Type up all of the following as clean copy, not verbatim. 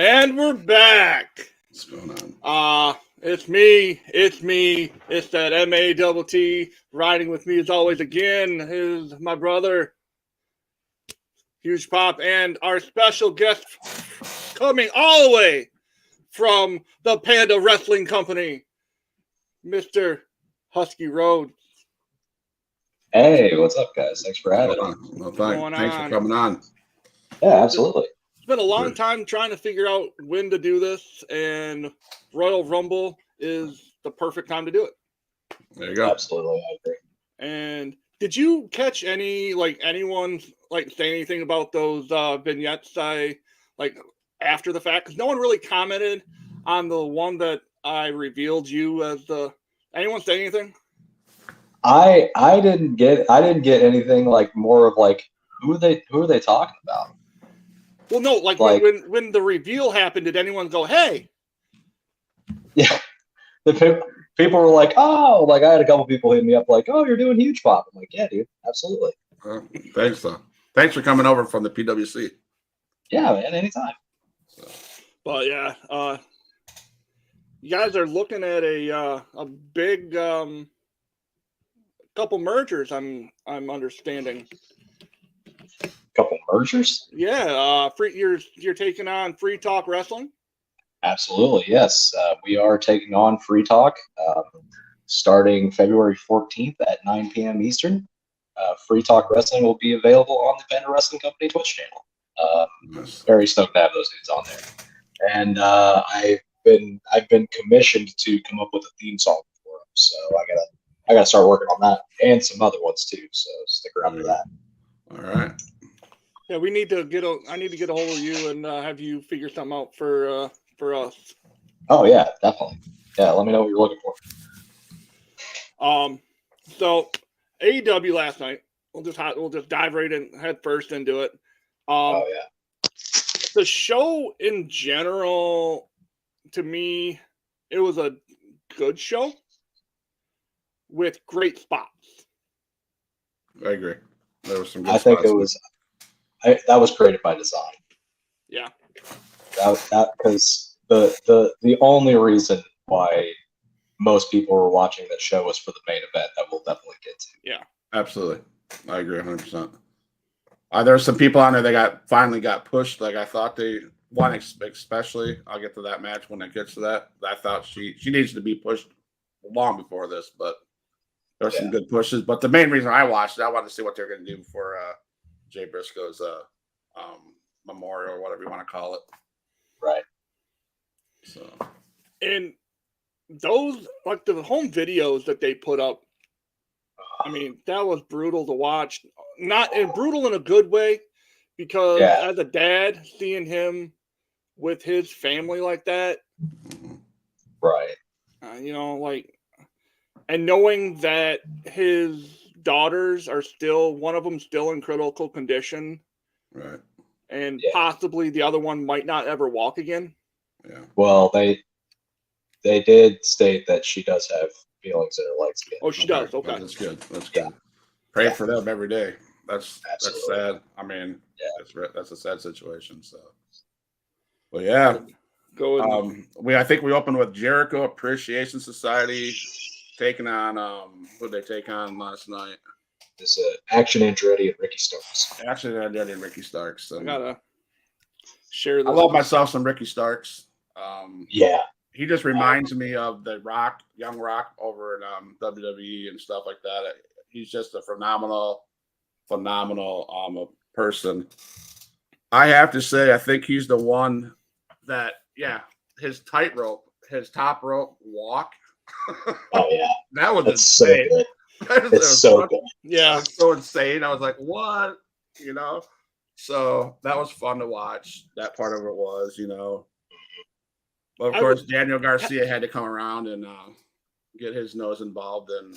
And we're back. What's going on? It's me. It's that M-A-T-T. Riding with me as always again is my brother, Huge Pop, and our special guest coming all the way from the Panda Wrestling Company, Mr. Husky Road. Hey, what's up, guys? Thanks for having me. Well, thanks for coming on. Yeah, absolutely. It's been a long time trying to figure out when to do this, and Royal Rumble is the perfect time to do it. There you go. Absolutely, I agree. And did you catch anyone say anything about those vignettes after the fact? Because no one really commented on the one that I revealed you as the. Anyone say anything? I didn't get anything more of who are they talking about? Well, no, when the reveal happened, did anyone go, "Hey"? Yeah, the people were like, "Oh," I had a couple people hit me up like, "Oh, you're doing Huge Pop." I'm like, "Yeah, dude, absolutely." Thanks, though. Thanks for coming over from the PWC. Yeah, man, anytime. But yeah, you guys are looking at a big couple mergers. I'm understanding. Couple mergers? Yeah, you're taking on Free Talk Wrestling. Absolutely, yes. We are taking on Free Talk starting February 14th at 9 p.m. Eastern. Free Talk Wrestling will be available on the Panda Wrestling Company Twitch channel. Very stoked to have those dudes on there. And I've been commissioned to come up with a theme song for them, so I gotta start working on that and some other ones too. So stick around for that. All right. Yeah, I need to get a hold of you and have you figure something out for us. Oh yeah, definitely. Yeah, let me know what you're looking for. So AEW last night. We'll just dive right in head first into it. Oh yeah. The show in general, to me, it was a good show with great spots. I agree. There was some good I think it was. That was created by design. Yeah. That because the only reason why most people were watching that show was for the main event that we'll definitely get to. Yeah. Absolutely. I agree 100%. There were some people on there that finally got pushed like I thought they one especially. I'll get to that match when it gets to that. I thought she needs to be pushed long before this, but there were some good pushes. But the main reason I watched it, I wanted to see what they're going to do for Jay Briscoe's memorial or whatever you want to call it. Right. So, and those the home videos that they put up, I mean, that was brutal to watch. Brutal in a good way, because as a dad, seeing him with his family like that, right? And knowing that his daughters are one of them still in critical condition, right, and possibly the other one might not ever walk again. Yeah. Well, they did state that she does have feelings in her legs again. Oh, she does. Okay, that's good. That's good. Pray for them every day. That's sad. I mean, that's a sad situation. So, well, yeah. I think we opened with Jericho Appreciation Society taking on who did they take on last night? This Action Andretti and Ricky Starks. Action Andretti and Ricky Starks. I gotta share this. I love myself some Ricky Starks. Yeah. He just reminds me of the Rock, Young Rock over in WWE and stuff like that. He's just a phenomenal person. I have to say, I think he's the one that, his top rope walk. Oh yeah, that was insane. So good. It's so good. Yeah, it's so insane. I was like, what? So that was fun to watch. That part of it was, But of course, Daniel Garcia had to come around and get his nose involved and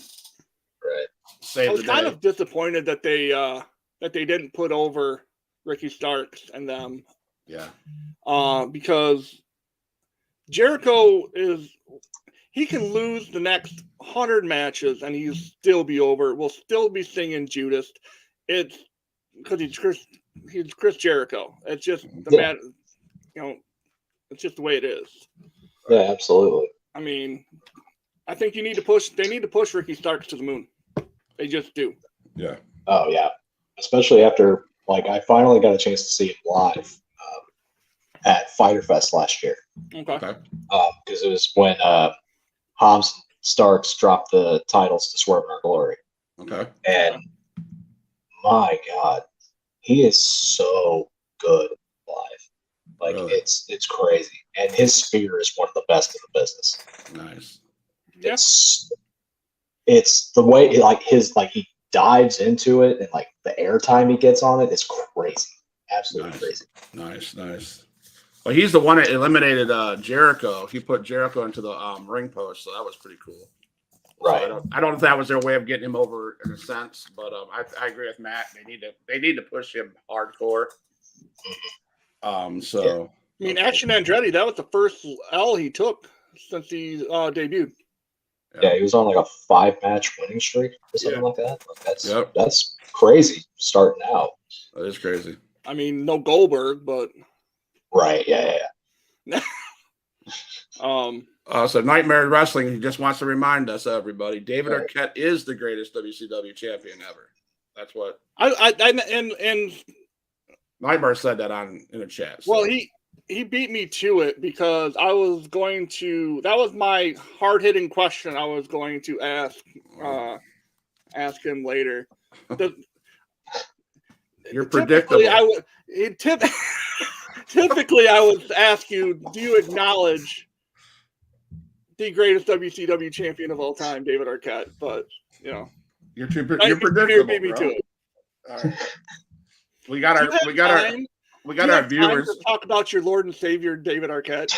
save I was the day. kind of disappointed that they didn't put over Ricky Starks and them. Yeah. Because Jericho he can lose the next 100 matches and he'll still be over. We'll still be singing Judas. It's because he's Chris Jericho. It's just the man, It's just the way it is. Yeah, absolutely. I mean, I think they need to push Ricky Starks to the moon. They just do. Yeah. Oh yeah, especially after I finally got a chance to see him live at Fyter Fest last year. Okay. Because it was when Hobbs and Starks dropped the titles to Swerve in Our Glory, Okay. and my God, he is so good live. Really? It's crazy, and his spear is one of the best in the business. Nice. Yeah. It's the way he dives into it, and the airtime he gets on it is crazy, absolutely Nice. crazy. Nice. Well, he's the one that eliminated Jericho. He put Jericho into the ring post, so that was pretty cool. Right. So I don't know if that was their way of getting him over in a sense, but I agree with Matt. They need to push him hardcore. So I mean, Action Andretti, that was the first L he took since he debuted. Yeah, he was on a 5-match winning streak or something like that. That's crazy starting out. That is crazy. I mean, no Goldberg, but right, yeah. So Nightmare Wrestling, he just wants to remind us, everybody, David Arquette is the greatest WCW champion ever. That's what and Nightmare said that in the chat. So. Well, he beat me to it because I was going to. That was my hard-hitting question. I was going to ask him later. You're predictable. Typically, I would ask you, do you acknowledge the greatest WCW champion of all time, David Arquette? But you're predictable. Beat me to it. All right. We got our viewers to talk about your Lord and Savior, David Arquette.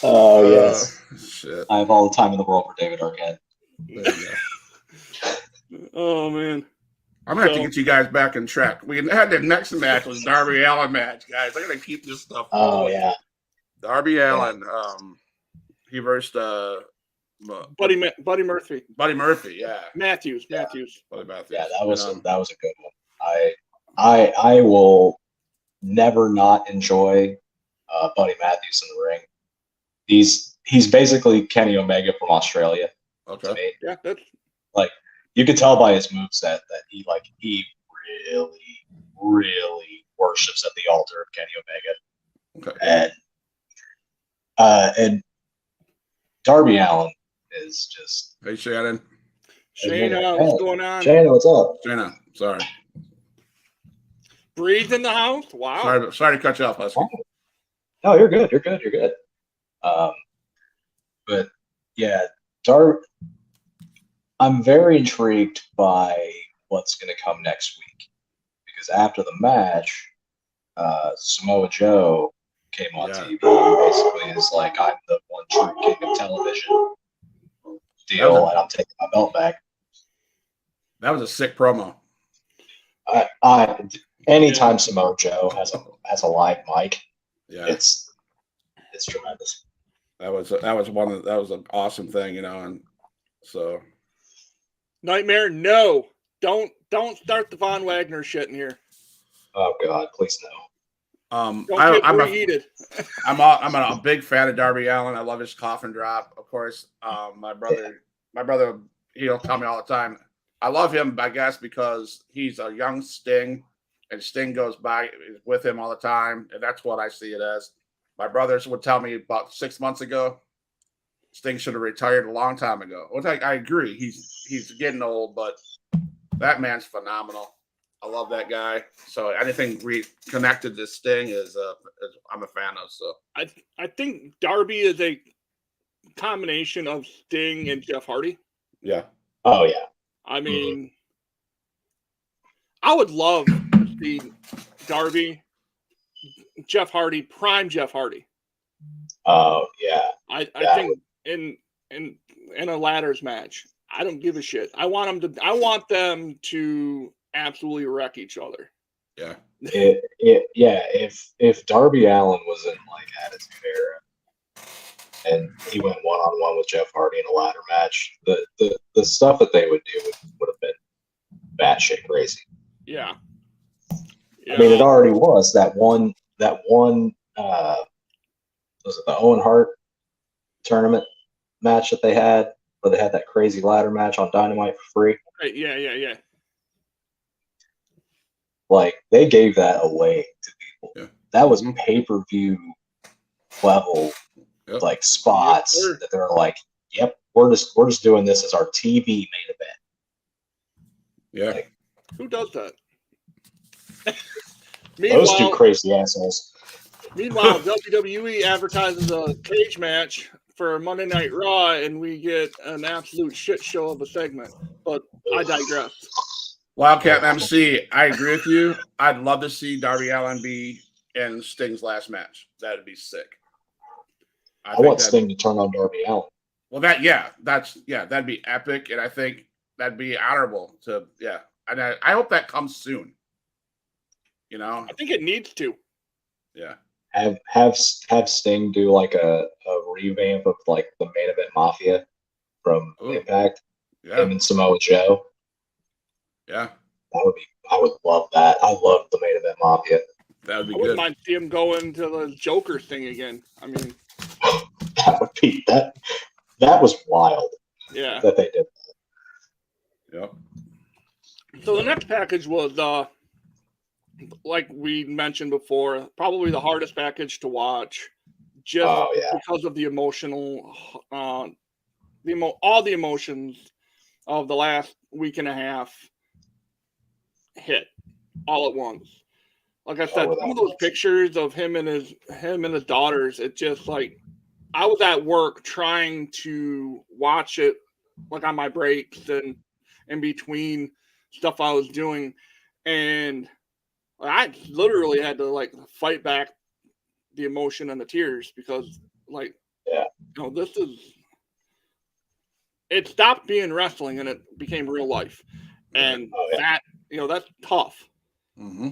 Oh yes. Shit. I have all the time in the world for David Arquette. Oh man. I'm gonna have to get you guys back on track. We had the next match was Darby Allin match, guys. I gotta keep this stuff going. Oh yeah. Darby Allin, he versed Buddy Murphy. Buddy Murphy, yeah. Matthews. Buddy Matthews. Yeah, that was a good one. I will never not enjoy Buddy Matthews in the ring. He's basically Kenny Omega from Australia. Okay. To me. Yeah, that's you could tell by his moveset that he really worships at the altar of Kenny Omega. Okay. And Darby Allin is just. Hey Shannon. Shayna, what's going on? Shayna, what's up? Shayna, sorry. Breed in the house? Wow. Sorry to cut you off, Husky. No, you're good. You're good. But yeah, I'm very intrigued by what's going to come next week because after the match, Samoa Joe came on TV and basically is like, I'm the one true king of television deal, and I'm taking my belt back. That was a sick promo. Anytime Samoa Joe has a live mic, it's tremendous. That was an awesome thing, and so Nightmare, no, don't start the Von Wagner shit in here. Oh God, please no. I'm a big fan of Darby Allin. I love his coffin drop, of course. My brother, he'll tell me all the time. I love him, I guess, because he's a young Sting, and Sting goes by with him all the time, and that's what I see it as. My brothers would tell me about 6 months ago, Sting should have retired a long time ago. Which I agree. He's getting old, but that man's phenomenal. I love that guy. So anything connected to Sting is I'm a fan of. So I think Darby is a combination of Sting and Jeff Hardy. Yeah. Oh yeah. I mean, I would love to see Darby, Jeff Hardy, prime Jeff Hardy. Oh yeah. I think in a ladders match, I don't give a shit. I want them to absolutely wreck each other. Yeah. If Darby Allin was in Attitude Era and he went one-on-one with Jeff Hardy in a ladder match, the stuff that they would do would have been batshit crazy. Yeah. I mean, it already was that one that one was it the Owen Hart tournament match that they had, where they had that crazy ladder match on Dynamite for free. Right, yeah. Like, they gave that away to people. Yeah. That was Mhm. pay-per-view level, Yep. like, spots Yes, sir. that they're like, yep, we're just doing this as our TV main event. Yeah. Like, Who does that? those two Meanwhile, crazy assholes. WWE advertises a cage match for Monday Night Raw, and we get an absolute shit show of a segment. But I digress. Wildcat MC, I agree with you. I'd love to see Darby Allin be in Sting's last match. That'd be sick. I think want that'd- Sting to turn on Darby Allin. Well, that'd be epic, and I think that'd be honorable to, yeah. And I hope that comes soon. You know, I think it needs to. yeah, Have Sting do like a revamp of like the main event Mafia from Ooh. Impact. yeah, Him and Samoa Joe. yeah. I would love that. I love the main event Mafia. That would be I wouldn't good. mind seeing him go into the Joker thing again. I mean, That would be that was wild yeah. that they did. Yep. So the next package was, like we mentioned before, probably the hardest package to watch, just Oh yeah. because of the emotional, all the emotions of the last week and a half hit all at once. Like I said, some of those pictures of him and his daughters, it just like, I was at work trying to watch it like on my breaks and in between stuff I was doing, and I literally had to like fight back the emotion and the tears because like, Yeah. you know, it stopped being wrestling and it became real life. And Oh, yeah. that, you know, that's tough. Mm-hmm.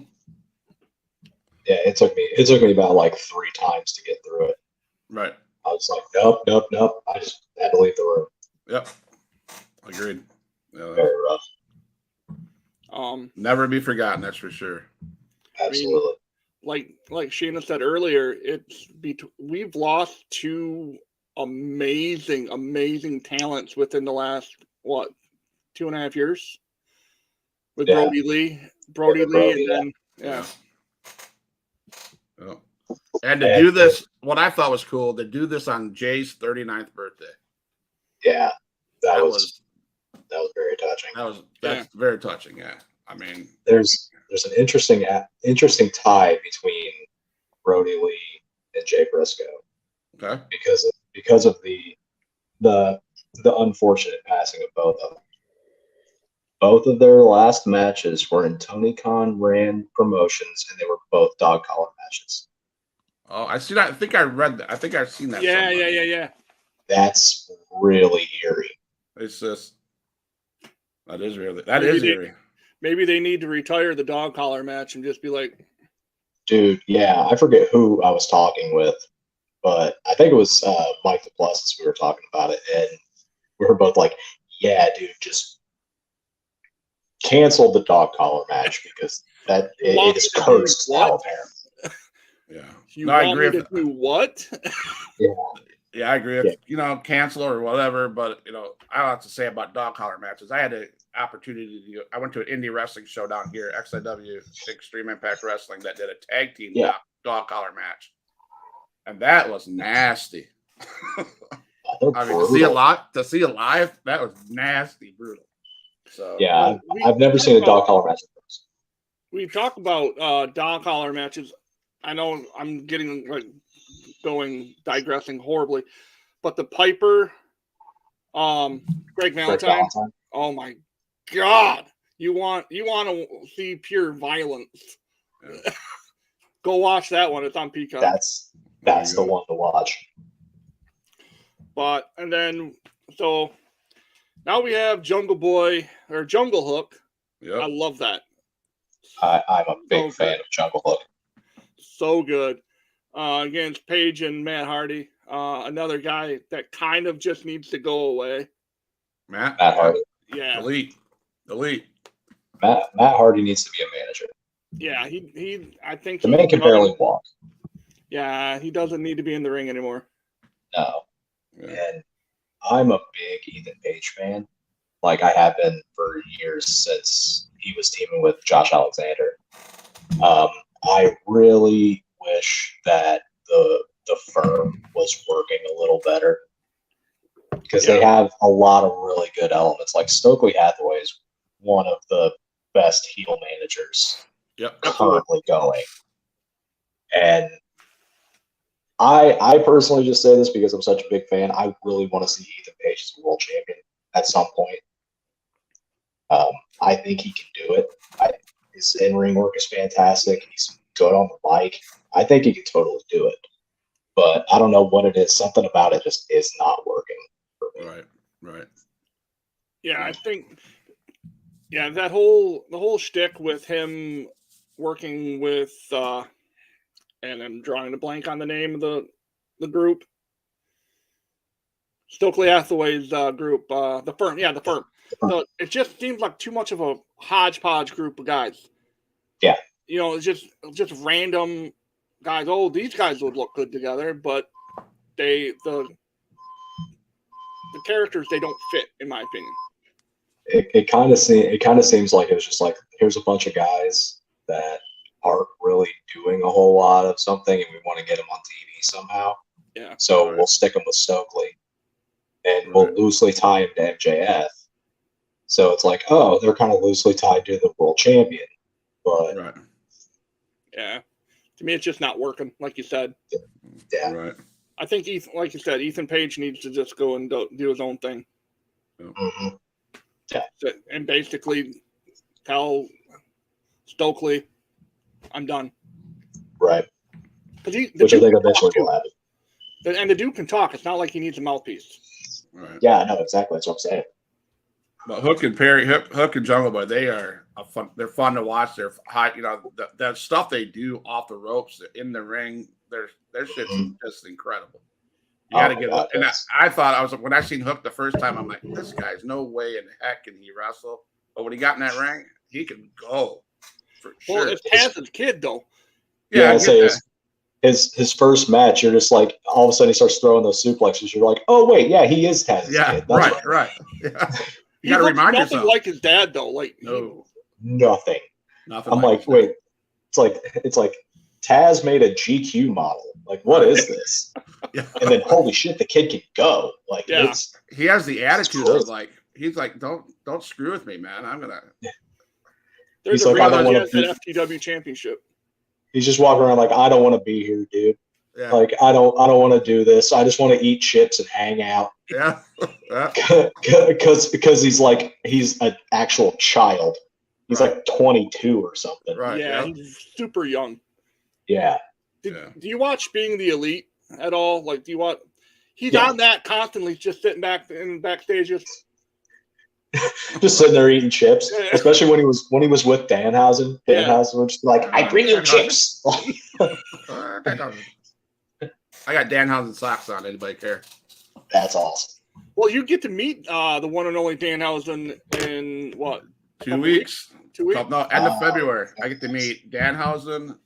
Yeah, it took me about like 3 times to get through it. Right. I was like, nope. I just had to leave the room. Yep. Agreed. Yeah, Very rough. never be forgotten. That's for sure. Absolutely. Like Shayna said earlier, we've lost 2 amazing talents within the last 2.5 years with Yeah. Brody Lee, Brody, and then yeah. Yeah. And to do this, what I thought was cool, to do this on Jay's 39th birthday. Yeah. That was That was very touching. That's very touching. Yeah. I mean, There's an interesting tie between Brody Lee and Jay Briscoe okay. because of the unfortunate passing of both of them. Both of their last matches were in Tony Khan ran promotions, and they were both dog collar matches. Oh, I see that. I think I read that. I think I've seen that. Yeah, somewhere. yeah. That's really eerie. It's just that is Maybe eerie. Maybe they need to retire the dog collar match and just be like, Dude, yeah, I forget who I was talking with, but I think it was Mike DePlessis. We were talking about it, and we were both like, yeah, dude, just cancel the dog collar match because it is cursed now, apparently. Yeah. you No, I want agree me to with do what? Yeah, I agree. Cancel or whatever. But I don't have to say about dog collar matches. I had an opportunity to. I went to an indie wrestling show down here, XIW Extreme Impact Wrestling, that did a tag team dog collar match, and that was nasty. I mean, to see a live, that was nasty, brutal. So yeah, I've never seen a dog collar match. We talk about dog collar matches. I know I'm getting digressing horribly, but the Piper, Greg Valentine. Oh my God! You want to see pure violence? Yeah. Go watch that one. It's on Peacock. That's the one to watch. But so now we have Jungle Boy or Jungle Hook. Yep. I love that. I'm a big fan of Jungle Hook. So good. Against Paige and Matt Hardy. Another guy that kind of just needs to go away. Matt Hardy. Yeah. Elite. Matt Hardy needs to be a manager. Yeah, he. I think The man he's can done. barely walk. Yeah, he doesn't need to be in the ring anymore. No. Yeah. And I'm a big Ethan Page fan. Like I have been for years since he was teaming with Josh Alexander. I really wish that the firm was working a little better because they have a lot of really good elements. Like Stokely Hathaway is one of the best heel managers Yep. currently going. And I personally just say this because I'm such a big fan. I really want to see Ethan Page as a world champion at some point. I think he can do it. His in-ring work is fantastic. He's good on the mic. I think he can totally do it. But I don't know what it is. Something about it just is not working for me. Right. Yeah, I think. Yeah, the whole shtick with him working with, and I'm drawing a blank on the name of the group. Stokely Hathaway's group, the firm. Yeah, the firm. So it just seems like too much of a hodgepodge group of guys. Yeah. You know, it's just random guys. Oh, these guys would look good together, but the characters, they don't fit, in my opinion. It kind of seems like it was just like, here's a bunch of guys that aren't really doing a whole lot of something, and we want to get them on TV somehow. Yeah. So Right. we'll stick them with Stokely, and we'll loosely tie him to MJF. So it's like, oh, they're kind of loosely tied to the world champion, but Right. Yeah. To me, it's just not working, like you said. yeah, Right. I think like you said, Ethan Page needs to just go and do his own thing. mhm. And basically tell Stokely, I'm done. Right. Which I think eventually will happen. And the dude can talk. It's not like he needs a mouthpiece. Right. Yeah, no, exactly. That's what I'm saying. But Hook and Perry, Hook and Jungle Boy, they are they're fun to watch. They're high, the stuff they do off the ropes in the ring. Their shit's just incredible. You got to get it. And I thought when I seen Hook the first time, I'm like, this guy's no way in heck can he wrestle. But when he got in that ring, he can go for sure. Well, it's Taz's kid though. Yeah, I say get that. his first match, you're just like, all of a sudden he starts throwing those suplexes. You're like, oh wait, yeah, he is Taz's kid. That's Right. Yeah. He You got to looks remind nothing yourself. like his dad though. Like No, nothing. nothing. I'm like, wait, it's like Taz made a GQ model. Like, what is this? Yeah. And then holy shit, the kid can go. Like, Yeah. He has the attitude of like, he's like, don't screw with me, man. I'm gonna. There's He's a like, I reason don't he wanna has that FTW championship. he's just walking around like, I don't want to be here, dude. Yeah. Like, I don't want to do this. I just want to eat chips and hang out. Yeah. Because he's an actual child. He's Right. like 22 or something. Right. Yeah, he's super young. Yeah. Do you watch Being the Elite at all? Like, do you watch? He's Yeah. on that constantly, just sitting back in backstage. Just sitting there eating chips, Yeah. especially when he was with Danhausen. Danhausen was just like, I bring you chips. I got Danhausen socks on. Anybody care? That's awesome. Well, you get to meet the one and only Danhausen in what? 2 weeks. 2 weeks. No, end of February. I get to meet Danhausen.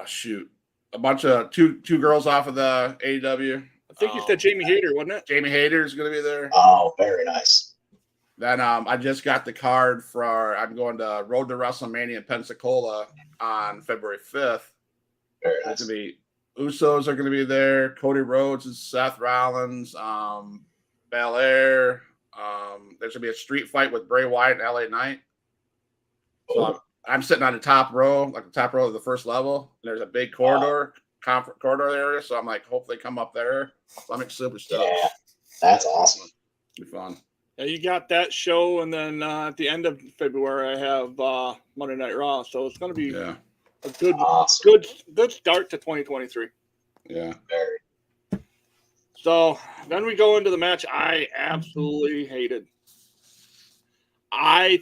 Shoot, a bunch of two girls off of the AEW. I think you said Jamie Hayter, wasn't it? Jamie Hayter is going to be there. Oh, very nice. Then I just got the card for I'm going to Road to WrestleMania in Pensacola on February 5th. Very There's nice. going to be Usos are going to be there. Cody Rhodes and Seth Rollins, Belair. There's going to be a street fight with Bray Wyatt and LA Knight. So I'm sitting on the top row, like the top row of the first level. And there's a big corridor area. So I'm like, hopefully come up there. So I'm super stoked. Yeah, that's awesome. It'll be fun. Yeah, you got that show, and then at the end of February, I have Monday Night Raw. So it's going to be a good, Awesome. good start to 2023. Yeah. Very. So then we go into the match I absolutely hated. I'm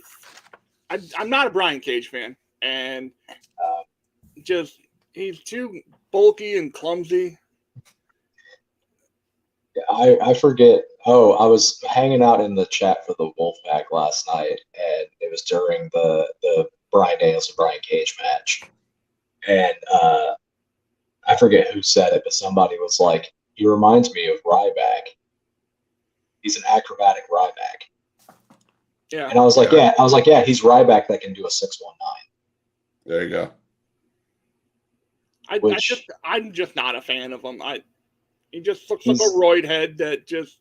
not a Brian Cage fan, and he's too bulky and clumsy. I forget Oh, I was hanging out in the chat for the Wolfpack last night, and it was during the Bryan Danielson Brian Cage match, and I forget who said it, but somebody was like, "He reminds me of Ryback. He's an acrobatic Ryback." Yeah. And I was like, yeah, he's Ryback that can do a 619. There you go. I'm just not a fan of him. He just looks like a roid head that just.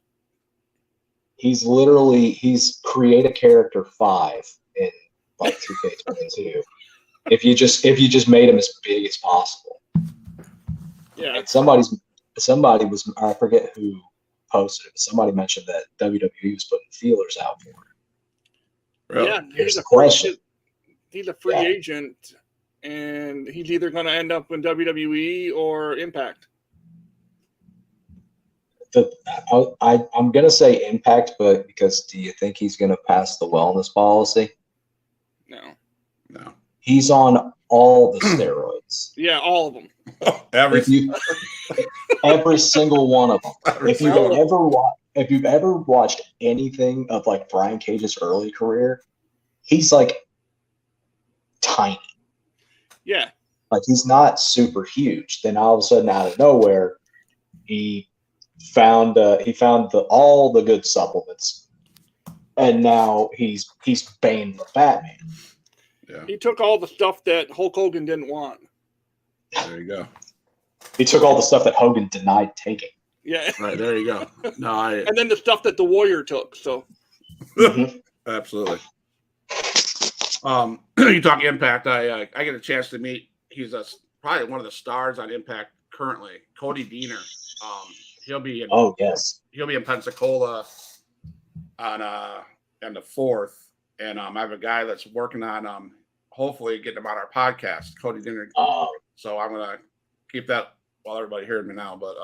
He's create a character 5 in like 2K22. if you just made him as big as possible. Yeah. And somebody was, I forget who posted it, but somebody mentioned that WWE was putting feelers out for it. Really? Yeah, Here's the question. He's a free agent, and he's either going to end up in WWE or Impact. I'm going to say Impact, but because do you think he's going to pass the wellness policy? No. He's on all the steroids. Yeah, all of them. Every single one of them. If you've ever watched anything of like Brian Cage's early career, he's like tiny. Yeah. Like he's not super huge. Then all of a sudden, out of nowhere, he found all the good supplements, and now he's Bane the Batman. Yeah. He took all the stuff that Hulk Hogan didn't want. There you go. He took all the stuff that Hogan denied taking. Yeah. Right, there you go. No, and then the stuff that the Warrior took. So. Absolutely. You talk Impact. I get a chance to meet. He's probably one of the stars on Impact currently. Cody Deaner. He'll be in. Oh yes. He'll be in Pensacola on the 4th, and I have a guy that's working on hopefully getting him on our podcast, Cody Deaner. So I'm gonna keep that while everybody hears me now, but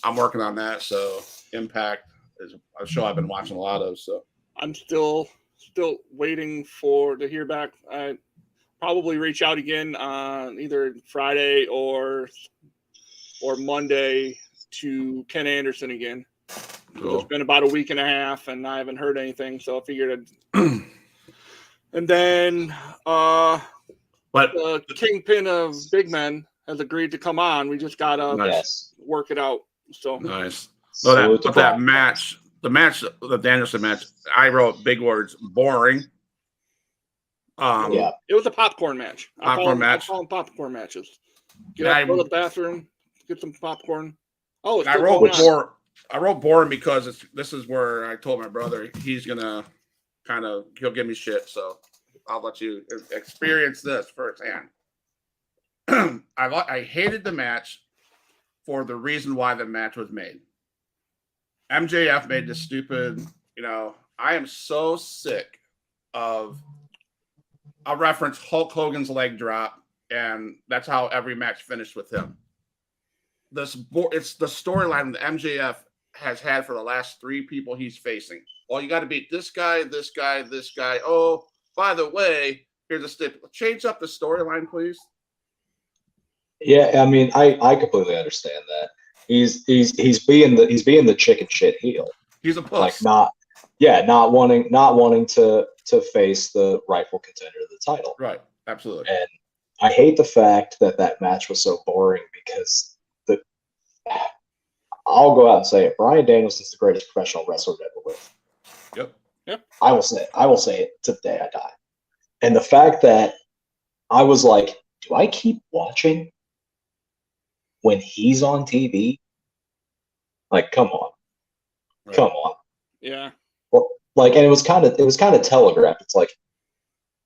I'm working on that. So Impact is a show I've been watching a lot of. So I'm still waiting to hear back. I probably reach out again on either Friday or Monday to Ken Anderson again. Cool. It's been about a week and a half, and I haven't heard anything, so I figured and then the kingpin of Big Men has agreed to come on. We just gotta work it out. So nice. So that match, the Danielson match, I wrote big words: boring. It was a popcorn match. I call them popcorn matches. Get up, go to the bathroom, get some popcorn. Oh, I wrote boring because this is where I told my brother he's gonna he'll give me shit. So I'll let you experience this firsthand. I hated the match for the reason why the match was made. MJF made this stupid, I am so sick of. I'll reference Hulk Hogan's leg drop, and that's how every match finished with him. It's the storyline that MJF has had for the last 3 people he's facing. Well, you got to beat this guy, this guy, this guy. Oh, by the way, here's a stip. Change up the storyline, please. Yeah, I mean, I completely understand that. He's being the chicken shit heel. He's a puss. Like not wanting to face the rightful contender of the title. Right. Absolutely. And I hate the fact that match was so boring because I'll go out and say it. Bryan Danielson's the greatest professional wrestler to ever live. Yep. I will say it to the day I die. And the fact that I was like, do I keep watching when he's on TV? Like, come on. Right. Come on. Yeah. Well, and it was kind of telegraphed. It's like,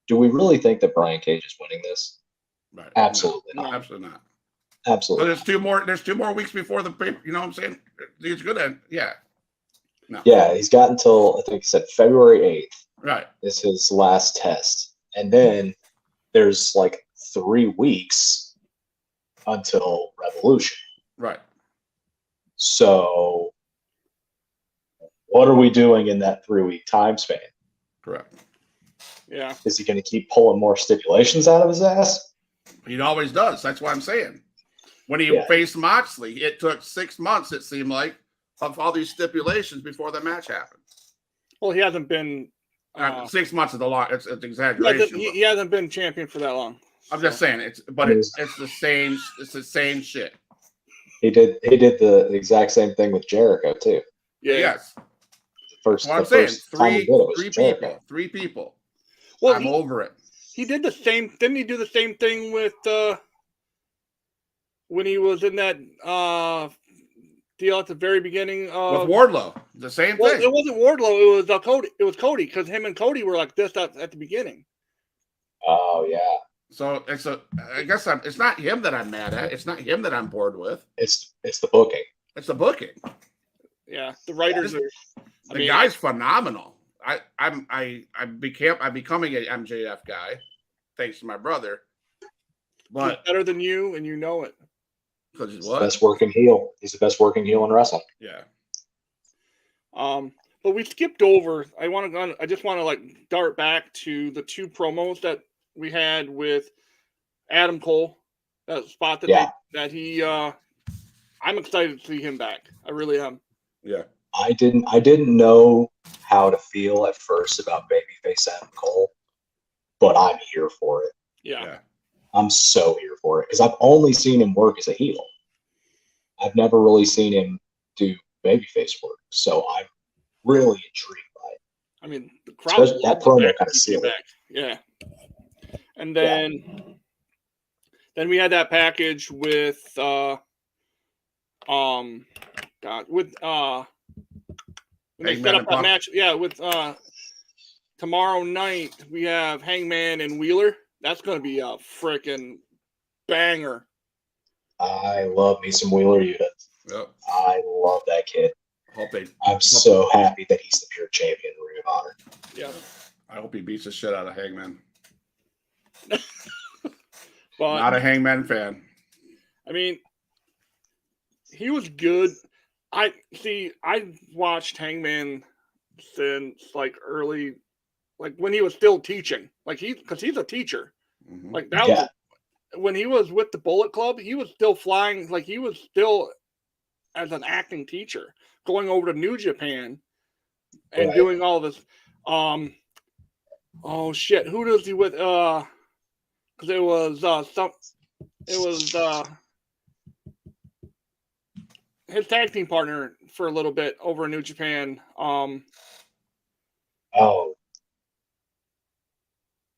do we really think that Brian Cage is winning this? Right. Absolutely not. not. Absolutely not. Absolutely. But there's 2 more weeks before the paper. You know what I'm saying? He's gonna. Yeah. No. Yeah, he's got until I think he said February 8th. Right. Is his last test, and then there's like 3 weeks until Revolution. Right. So, what are we doing in that 3-week time span? Correct. Yeah. Is he going to keep pulling more stipulations out of his ass? He always does. That's what I'm saying. When he faced Moxley, it took 6 months, it seemed like, of all these stipulations before the match happened. Well, he hasn't been. 6 months is a lot. It's He exaggeration. he hasn't been champion for that long. I'm just saying it's the same. It's the same shit. He did the exact same thing with Jericho too. Yeah. Yes. First, Well, I'm the saying first time he did it was Jericho. three people. Well, I'm over it. He did the same. Didn't he do the same thing with when he was in that deal at the very beginning? With Wardlow, the same well, thing. it wasn't Wardlow. It was Cody. It was Cody because him and Cody were like this at the beginning. Oh yeah. So I guess it's not him that I'm mad at. It's not him that I'm bored with. It's the booking. It's the booking. Yeah, the writers are. The guy's phenomenal. I'm becoming an MJF guy, thanks to my brother. But He's better than you, and you know it. Because he's The what? best working heel. He's the best working heel in wrestling. Yeah. But we skipped over. I just want to like dart back to the two promos that we had with Adam Cole. That spot that he. I'm excited to see him back. I really am. Yeah. I didn't know how to feel at first about babyface Adam Cole, but I'm here for it. Yeah. I'm so here for it because I've only seen him work as a heel. I've never really seen him do babyface work, so I'm really intrigued by it. I mean, the crowd. Especially that promo kind of sealed it. Yeah. And then we had that package with when they set up that match. Yeah, with tomorrow night we have Hangman and Wheeler. That's going to be a freaking banger. I love me some Wheeler Yuta. Yep. I love that kid. I'm so happy that he's the pure champion in Ring of Honor. Yeah. I hope he beats the shit out of Hangman. But not a Hangman fan. I mean, he was good. I watched Hangman since like early, like when he was still teaching. Like because he's a teacher. Mm-hmm. Like that was when he was with the Bullet Club. He was still flying. Like he was still as an acting teacher, going over to New Japan and doing all this. Oh shit! Who does he with? Because it was his tag team partner for a little bit over in New Japan. Oh,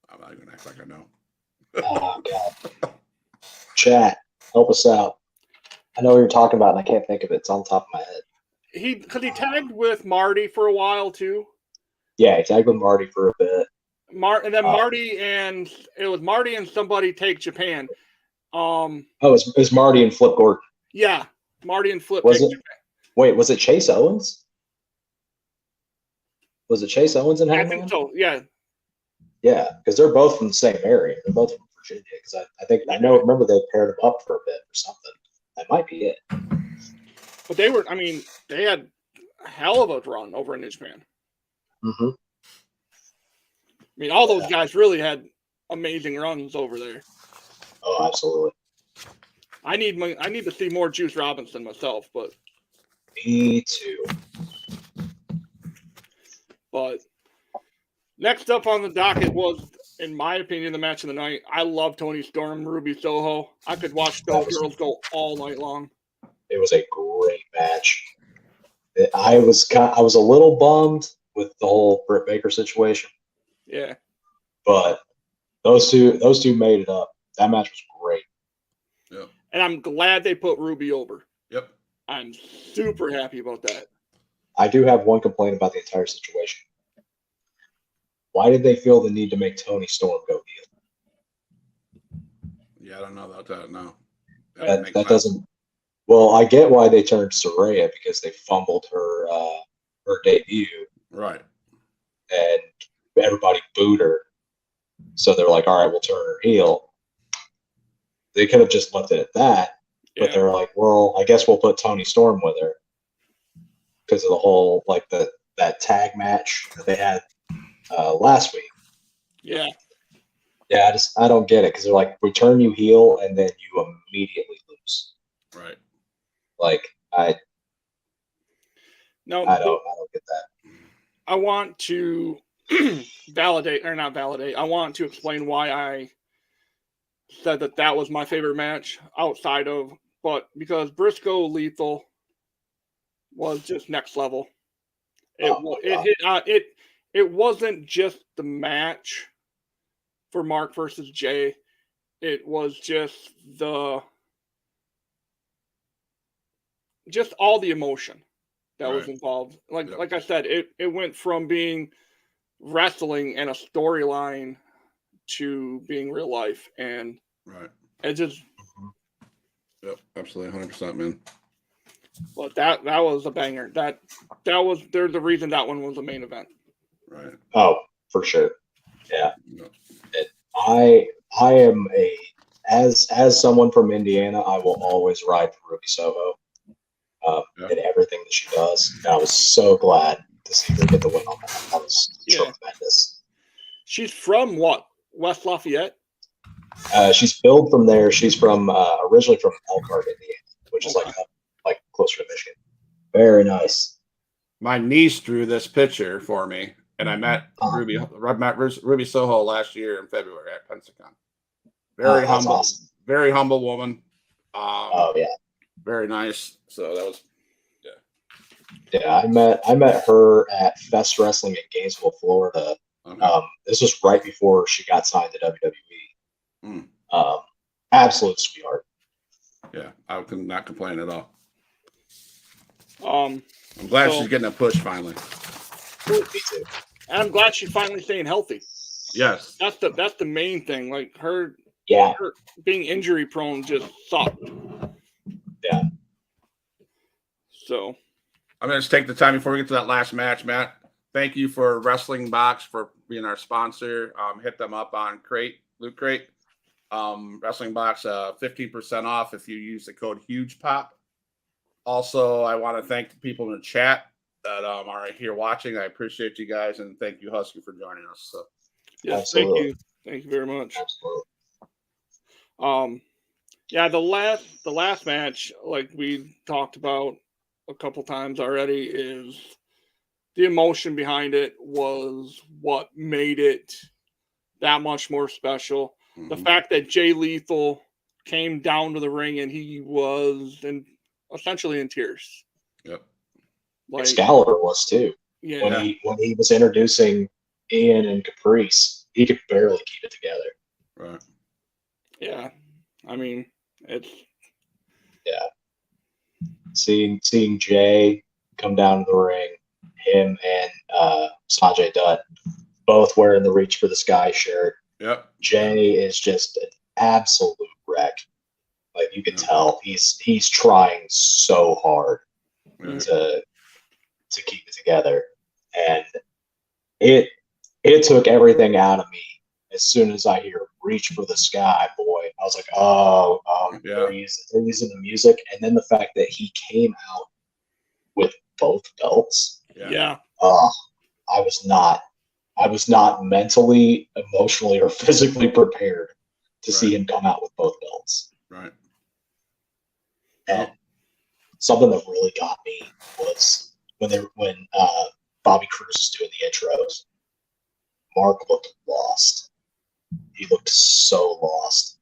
I'm not even act like I know. Oh God! Chat, help us out. I know what you're talking about, and I can't think of it. It's on the top of my head. Because he tagged with Marty for a while too. Yeah, he tagged with Marty for a bit. Marty and it was Marty and somebody take Japan. It's Marty and Flip Gordon. Yeah, Marty and Flip. Was it? Japan. Wait, was it Chase Owens? Was it Chase Owens and Hangman? I think so. Yeah. Yeah, because they're both from the same area. They're both from Virginia. Because remember they paired them up for a bit or something. That might be it. But they had a hell of a run over in New Japan. Mm-hmm. I mean, all those guys really had amazing runs over there. Oh, absolutely. I need to see more Juice Robinson myself, but me too. But next up on the docket was, in my opinion, the match of the night. I love Toni Storm, Ruby Soho. I could watch those girls go all night long. It was a great match. I was a little bummed with the whole Britt Baker situation. Yeah. But those two made it up. That match was great. Yep. And I'm glad they put Ruby over. Yep. I'm super happy about that. I do have one complaint about the entire situation. Why did they feel the need to make Toni Storm go heel? Yeah, I don't know about that. No. That doesn't. Well, I get why they turned Saraya because they fumbled her debut. Right. And everybody booed her. So they're like, all right, we'll turn her heel. They could have just left it at that. Yeah. But they're like, well, I guess we'll put Toni Storm with her. Because of the whole, like, that tag match that they had last week. Yeah. Yeah, I don't get it. Because they're like, we turn you heel and then you immediately lose. Right. Like, No, I don't get that. I want to validate, or not validate, I want to explain why I said that was my favorite match outside of, but because Briscoe Lethal was just next level. It wasn't just the match for Mark versus Jay. It was just all the emotion that was involved. Like I said, it went from being wrestling and a storyline to being real life, and it just absolutely 100%, man. But that was a banger. There's the reason that one was the main event. Right. Oh, for sure. Yeah. I am as someone from Indiana, I will always ride for Ruby Soho in everything that she does. And I was so glad to see her get the win on that. That was tremendous. She's from what? West Lafayette? She's billed from there. She's from originally from Elkhart, Indiana, which is like closer to Michigan. Very nice. My niece drew this picture for me, and I met Ruby Soho last year in February at Pensacon. Very humble, awesome. Very humble woman. Yeah, very nice. So that was yeah. I met her at Fest Wrestling in Gainesville, Florida. okay. This was right before she got signed to WWE. Absolute sweetheart. Yeah, I could not complain at all. I'm glad she's getting a push finally. Me too. And I'm glad she's finally staying healthy. Yes, that's the main thing. Like her being injury prone just sucked. Yeah. So I'm going to take the time before we get to that last match, Matt. Thank you for Wrestling Box for being our sponsor. Hit them up on Loot Crate. Wrestling Box, 15% off if you use the code HugePop. Also, I want to thank the people in the chat that are here watching. I appreciate you guys, and thank you, Husky, for joining us. So, yes, thank you very much. Absolutely. Yeah, the last match, like we talked about a couple times already, is the emotion behind it was what made it that much more special. Mm-hmm. The fact that Jay Lethal came down to the ring and he was essentially in tears. Yep. Like, Excalibur was too. Yeah. When he was introducing Ian and Caprice, he could barely keep it together. Right. Yeah. I mean, it's seeing Jay come down to the ring, him and Sanjay Dutt both wearing the Reach for the Sky shirt. Yep. Jay is just an absolute wreck. Like you can tell he's trying so hard to keep it together. And it took everything out of me as soon as I hear Reach for the Sky, boy. I was like, they're using the music. And then the fact that he came out with both belts. Yeah. I was not mentally, emotionally, or physically prepared to see him come out with both belts. Right. And something that really got me was when Bobby Cruz was doing the intros. Mark looked lost. He looked so lost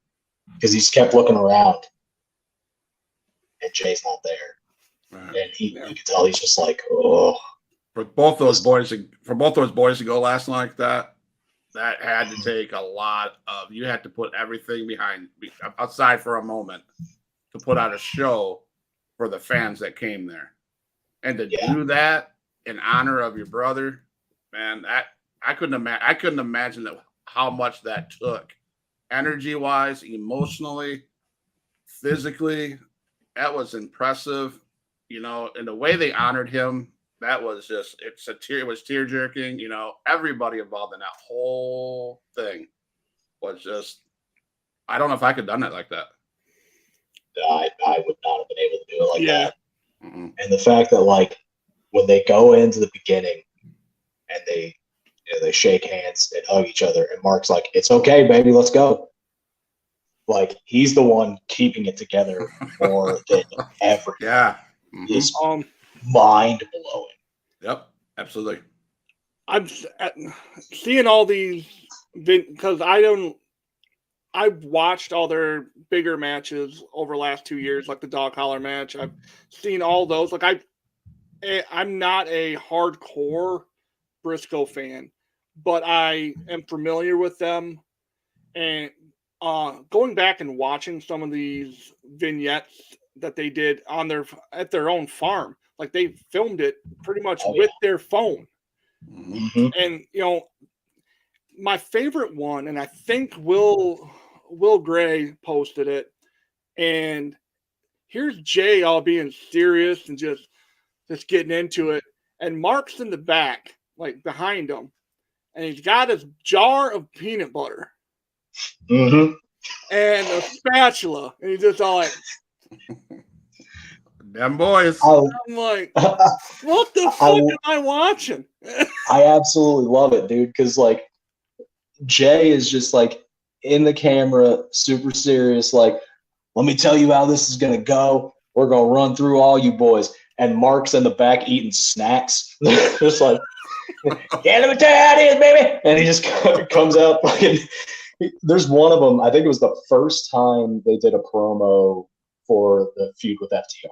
because he's kept looking around, and Jay's not there. Right. And you can tell he's just like, oh. For both those boys to go last night like that had to take a lot of. You had to put everything outside for a moment to put out a show for the fans that came there, and to do that in honor of your brother, man. I couldn't imagine how much that took, energy-wise, emotionally, physically. That was impressive, and the way they honored him. That was it was tear-jerking. Everybody involved in that whole thing was just. I don't know if I could have done it like that. I would not have been able to do it like that. Mm-mm. And the fact that when they go into the beginning and they shake hands and hug each other, and Mark's like, "It's okay, baby, let's go." Like he's the one keeping it together more than ever. Yeah. It's mind blowing. Yep, absolutely. I'm seeing all these because I've watched all their bigger matches over the last 2 years, like the dog collar match. I've seen all those. Like I'm not a hardcore Briscoe fan, but I am familiar with them. And going back and watching some of these vignettes that they did at their own farm, like they filmed it pretty much with their phone. Mm-hmm. And my favorite one, and I think Will Gray posted it, and here's Jay all being serious and just getting into it, and Mark's in the back, like behind him, and he's got his jar of peanut butter Mm-hmm. and a spatula, and he's just all like, Them boys. I'm like, what the fuck am I watching? I absolutely love it, dude, because like Jay is just like in the camera, super serious, like, let me tell you how this is gonna go. We're gonna run through all you boys. And Mark's in the back eating snacks. Just like, yeah, let me tell you how it is, baby. And he just comes out fucking. There's one of them, I think it was the first time they did a promo for the feud with FTR.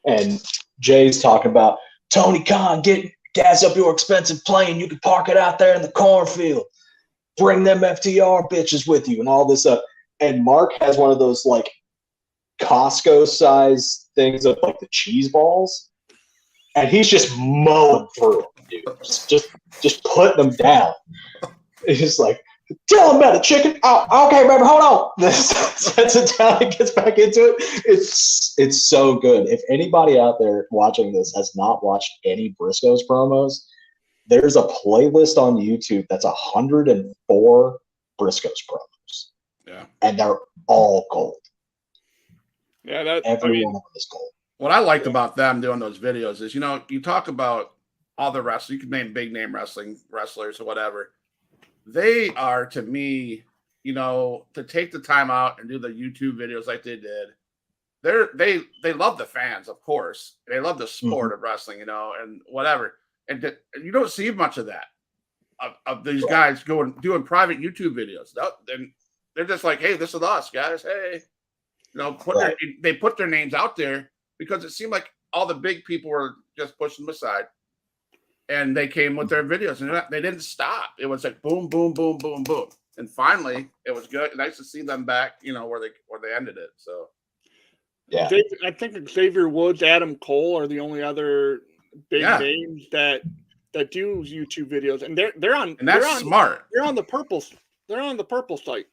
And Jay's talking about, Tony Khan, gas up your expensive plane. You can park it out there in the cornfield. Bring them FTR bitches with you and all this up. And Mark has one of those like Costco size things of like the cheese balls. And he's just mowing through them, dude. Just putting them down. It's just like, tell him about the chicken. Oh, okay, baby, hold on. Sets it down and gets back into it. It's so good. If anybody out there watching this has not watched any Briscoes promos, there's a playlist on YouTube that's 104 Briscoes promos. Yeah. And they're all gold. Yeah, Every one of them is gold. What I liked about them doing those videos is, you talk about all the wrestlers, you can name big name wrestlers or whatever. They are, to me, to take the time out and do the YouTube videos like they did. They love the fans, of course. They love the sport of wrestling, and whatever. And you don't see much of that of these guys doing private YouTube videos. And they're just like, hey, this is us, guys. Hey, they put their names out there because it seemed like all the big people were just pushing them aside. And they came with their videos, and they didn't stop. It was like boom, boom, boom, boom, boom, and finally, it was good. Nice to see them back, where they ended it. So, yeah, I think Xavier Woods, Adam Cole are the only other big names that do YouTube videos, and they're on. And that's smart. They're on the purple. They're on the purple site.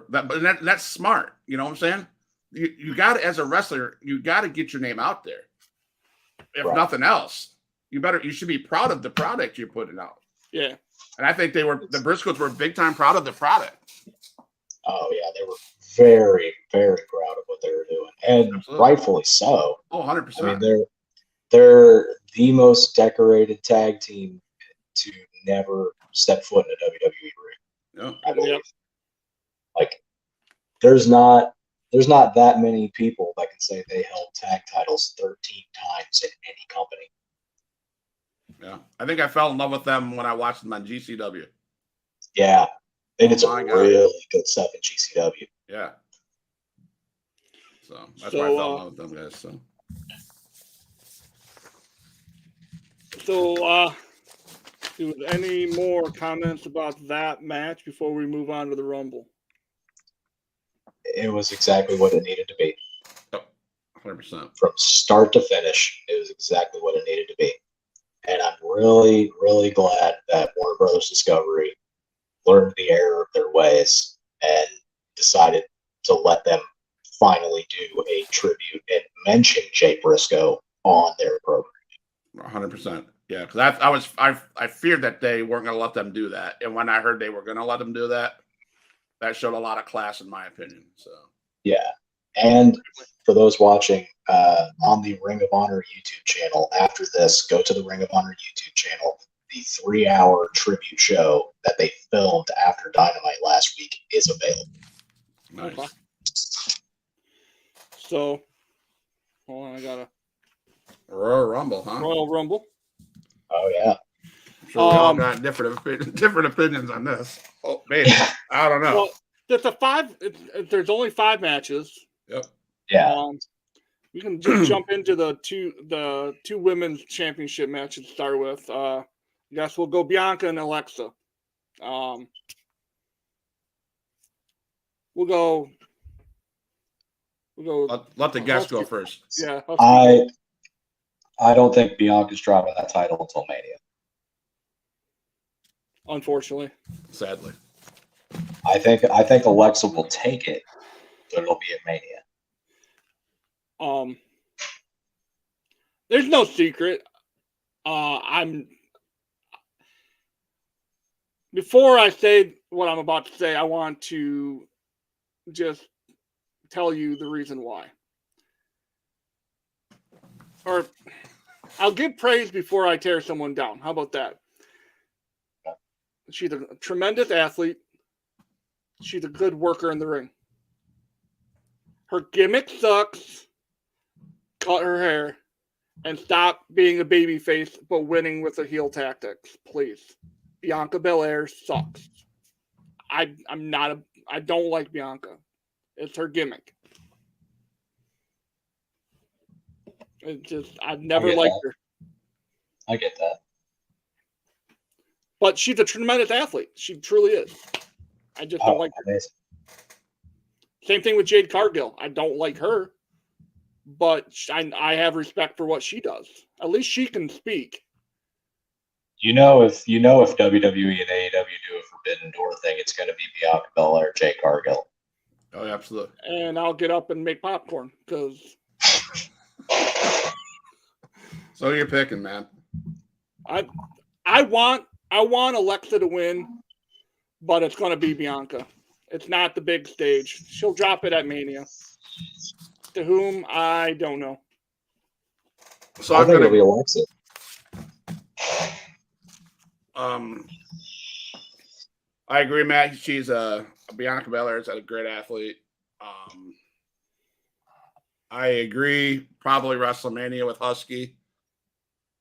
That's smart. You know what I'm saying? You got to, as a wrestler, you got to get your name out there. If nothing else. You should be proud of the product you're putting out. Yeah. And I think the Briscoes were big time proud of the product. Oh yeah, they were very, very proud of what they were doing. And rightfully so. Oh, 100%. I mean, they're the most decorated tag team to never step foot in a WWE ring. Yeah. I believe. Like there's not that many people that can say they held tag titles 13 times in any company. Yeah, I think I fell in love with them when I watched them on GCW. Yeah, they did some really good stuff in GCW. Yeah, so that's why I fell in love with them guys. So, any more comments about that match before we move on to the Rumble? It was exactly what it needed to be. 100%. From start to finish, it was exactly what it needed to be. And I'm really, really glad that Warner Brothers Discovery learned the error of their ways and decided to let them finally do a tribute and mention Jay Briscoe on their program. 100%. Yeah, because I feared that they weren't going to let them do that, and when I heard they were going to let them do that, that showed a lot of class, in my opinion. So yeah, and for those watching on the Ring of Honor YouTube channel, after this, go to the Ring of Honor YouTube channel. The 3-hour tribute show that they filmed after Dynamite last week is available. Nice. Okay. So, hold on, I gotta Royal Rumble, huh? Royal Rumble. Oh yeah. I'm sure we all got different opinions on this. Oh, maybe. I don't know. Well, there's only 5 matches. Yep. Yeah. We can just jump into the two women's championship matches to start with. I guess we'll go Bianca and Alexa. We'll go. Let the guest go first. Yeah. I don't think Bianca's dropping that title until Mania. Unfortunately. Sadly. I think Alexa will take it, but it'll be at Mania. There's no secret. Before I say what I'm about to say, I want to just tell you the reason why. Or I'll give praise before I tear someone down. How about that? She's a tremendous athlete. She's a good worker in the ring. Her gimmick sucks. Cut her hair and stop being a babyface but winning with the heel tactics, please. Bianca Belair sucks. I don't like Bianca. It's her gimmick. I've never liked her. I get that. But she's a tremendous athlete. She truly is. I just don't like her. Amazing. Same thing with Jade Cargill. I don't like her, but I have respect for what she does. At least she can speak. If WWE and AEW do a Forbidden Door thing, it's going to be Bianca Belair, Jade Cargill. Oh, yeah, absolutely. And I'll get up and make popcorn because. So you're picking, man. I want Alexa to win, but it's going to be Bianca. It's not the big stage. She'll drop it at Mania. To whom, I don't know. So I think it'll be Alexa. I agree, Matt. She's Bianca Belair is a great athlete. I agree. Probably WrestleMania with Husky.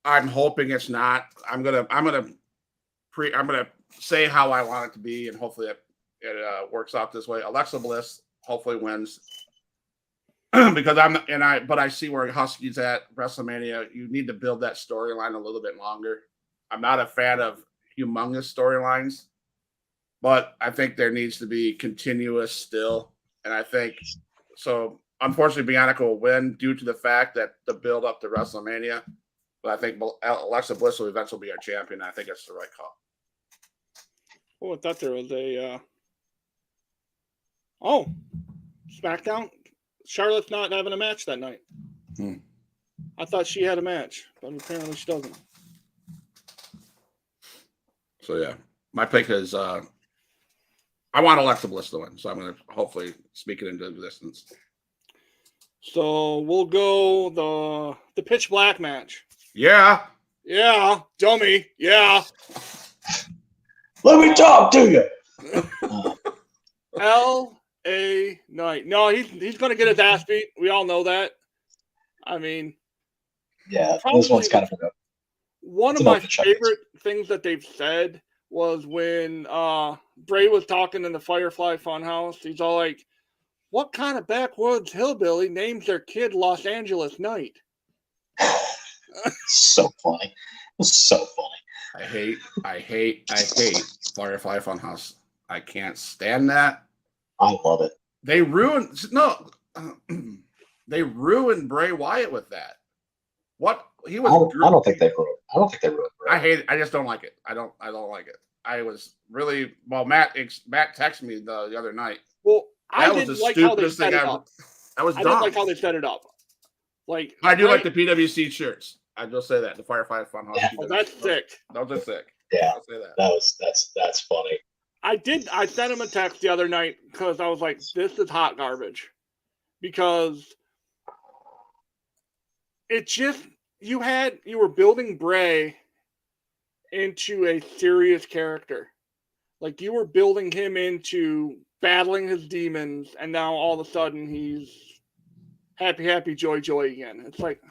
I'm hoping it's not. I'm gonna say how I want it to be, and hopefully it works out this way. Alexa Bliss hopefully wins because I see where Husky's at WrestleMania. You need to build that storyline a little bit longer. I'm not a fan of humongous storylines, but I think there needs to be continuous still, and I think so. Unfortunately, Bianca will win due to the fact that the build up to WrestleMania. But I think Alexa Bliss will eventually be our champion. I think it's the right call. Oh, I thought there was a. SmackDown. Charlotte's not having a match that night. I thought she had a match, but apparently she doesn't. So yeah, my pick is I want Alexa Bliss to win, so I'm going to hopefully speak it into existence. So we'll go the Pitch Black match. Yeah, dummy. Yeah. Let me talk to you. L.A. Knight. No, he's going to get his ass beat. We all know that. I mean, yeah, this one's kind of one of my favorite things that they've said was when Bray was talking in the Firefly Funhouse. He's all like, "What kind of backwoods hillbilly names their kid Los Angeles Knight?" So funny. So funny. I hate Firefly Funhouse. I can't stand that. I love it. They ruined Bray Wyatt with that. What he was? I don't think they ruined Bray. I hate it. I just don't like it. I don't like it. I was really Matt texted me the other night. Well, I didn't like how they set it up. That was dumb. I didn't like how they set it up. Like I do like the PWC shirts. I just say that the Firefly Funhouse. Yeah. Oh, that's sick. Those are sick. Yeah, I'll say that. That's funny. I sent him a text the other night because I was like, this is hot garbage. Because it just you were building Bray into a serious character. Like you were building him into battling his demons, and now all of a sudden he's happy, joy again. It's like,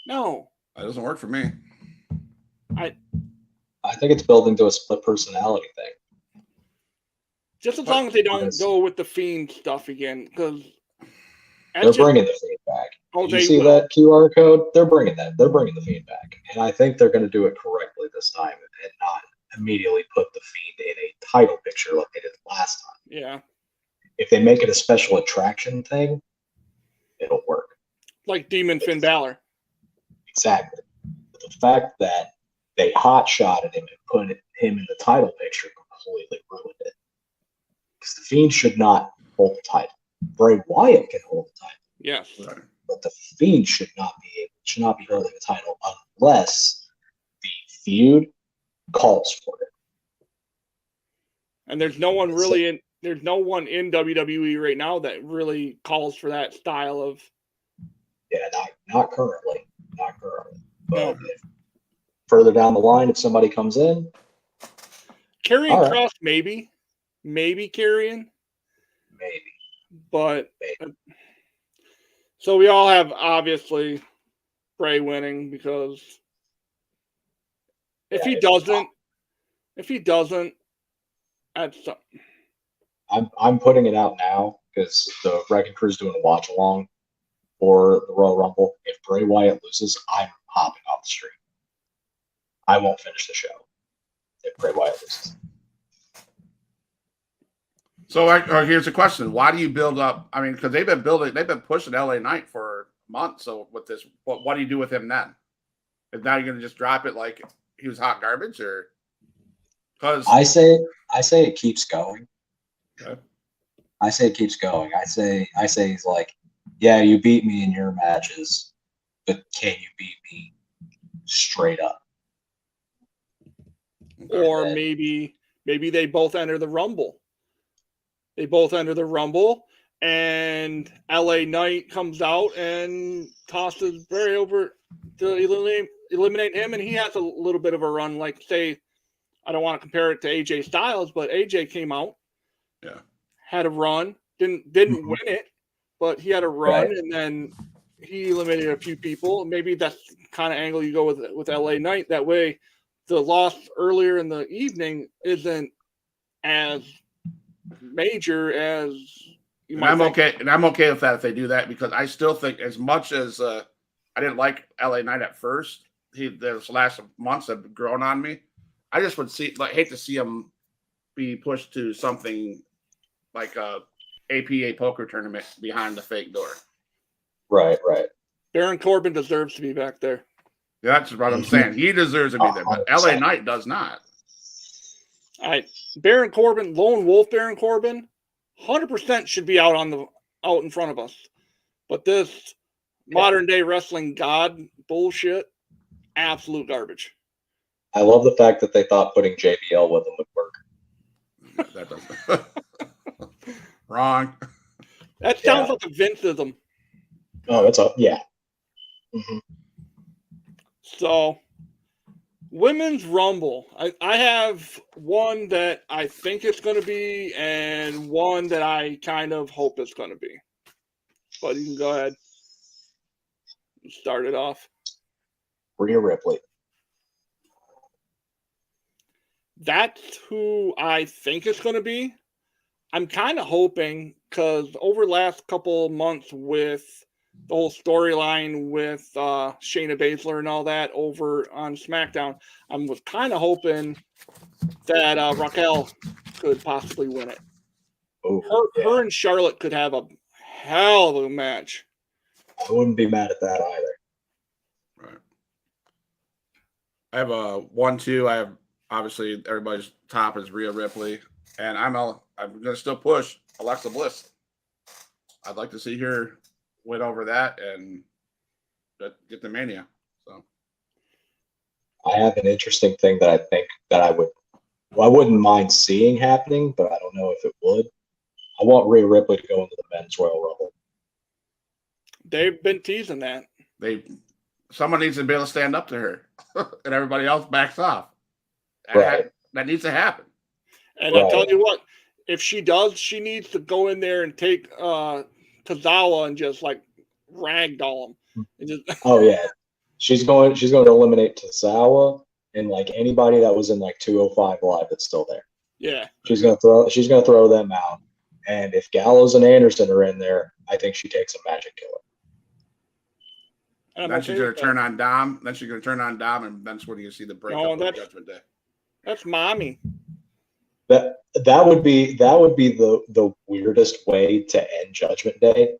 No. That doesn't work for me. I think it's building to a split personality thing. Just as long as they don't Yes. go with the Fiend stuff again, because They're bringing the Fiend back. Oh, You they see will. that QR code? They're bringing that. They're bringing the Fiend back, and I think they're going to do it correctly this time, and not immediately put the Fiend in a title picture like they did last time. Yeah, If they make it a special attraction thing, it'll work. like Demon Finn Balor. Exactly. But the fact that they hot-shotted him and put him in the title picture completely ruined it. Because the Fiend should not hold the title. Bray Wyatt can hold the title, Yes. Right. but the Fiend should not be holding the title unless the feud calls for it. And there's no one really in WWE right now that really calls for that style of. Yeah, not currently. Not currently. No. But if further down the line, if somebody comes in, Karrion All right. Kross, maybe Karrion, maybe. but so we all have obviously Bray winning because if he doesn't, that's something. I'm putting it out now because the Wrecking Crew's doing a watch along for the Royal Rumble. If Bray Wyatt loses, I'm hopping off the street. I won't finish the show if Bray Wyatt loses. So here's the question: why do you build up? I mean, because they've been pushing LA Knight for months. So with this, what do you do with him then? Is now you're going to just drop it like he was hot garbage, or because I say it keeps going. Okay. I say it keeps going. I say he's like, yeah, you beat me in your matches, but can you beat me straight up? Or maybe they both enter the Rumble. They both enter the Rumble, and LA Knight comes out and tosses Bray over to eliminate him, and he has a little bit of a run. Like, say, I don't want to compare it to AJ Styles, but AJ came out, had a run, didn't win it, but he had a run, Right. and then he eliminated a few people. Maybe that's the kind of angle you go with LA Knight. That way, the loss earlier in the evening isn't as major as you And might I'm think. okay, and I'm okay with that if they do that, because I still think, as much as I didn't like LA Knight at first, those last months have grown on me. I just would hate to see him be pushed to something like a APA poker tournament behind the fake door. Right. Baron Corbin deserves to be back there. That's what I'm saying. He deserves to be there, but LA 100%. Knight does not. All right, Baron Corbin, Lone Wolf Baron Corbin, 100% should be out in front of us. But this modern day wrestling god bullshit, absolute garbage. I love the fact that they thought putting JBL with him would work. That doesn't. Wrong. That sounds like a Vinceism. Oh, it's up. Yeah. Mm-hmm. So, Women's Rumble. I have one that I think it's going to be and one that I kind of hope it's going to be. But you can go ahead and start it off. Rhea Ripley. That's who I think it's going to be. I'm kind of hoping, because over the last couple months with the whole storyline with Shayna Baszler and all that over on SmackDown, I was kind of hoping that Raquel could possibly win it. Oh, Her and Charlotte could have a hell of a match. I wouldn't be mad at that either. Right. I have a 1-2. I have, obviously, everybody's top is Rhea Ripley, and I'm going to still push Alexa Bliss. I'd like to see her win over that and get the Mania. So I have an interesting thing that I think that I wouldn't mind seeing happening, but I don't know if it would. I want Rhea Ripley to go into the men's Royal Rumble. They've been teasing that. Someone needs to be able to stand up to her, and everybody else backs off. Right. That needs to happen. And I tell you what, if she does, she needs to go in there and take Tozawa and just like ragdoll him. And just, Oh yeah, She's going to eliminate Tozawa and like anybody that was in like 205 Live that's still there. Yeah. She's gonna throw them out. And if Gallows and Anderson are in there, I think she takes a Magic Killer. And I'm Then okay she's going with to that. turn on Dom. Then she's going to turn on Dom, and that's when you see the breakup No, of Judgment Day. That's mommy. That would be the weirdest way to end Judgment Day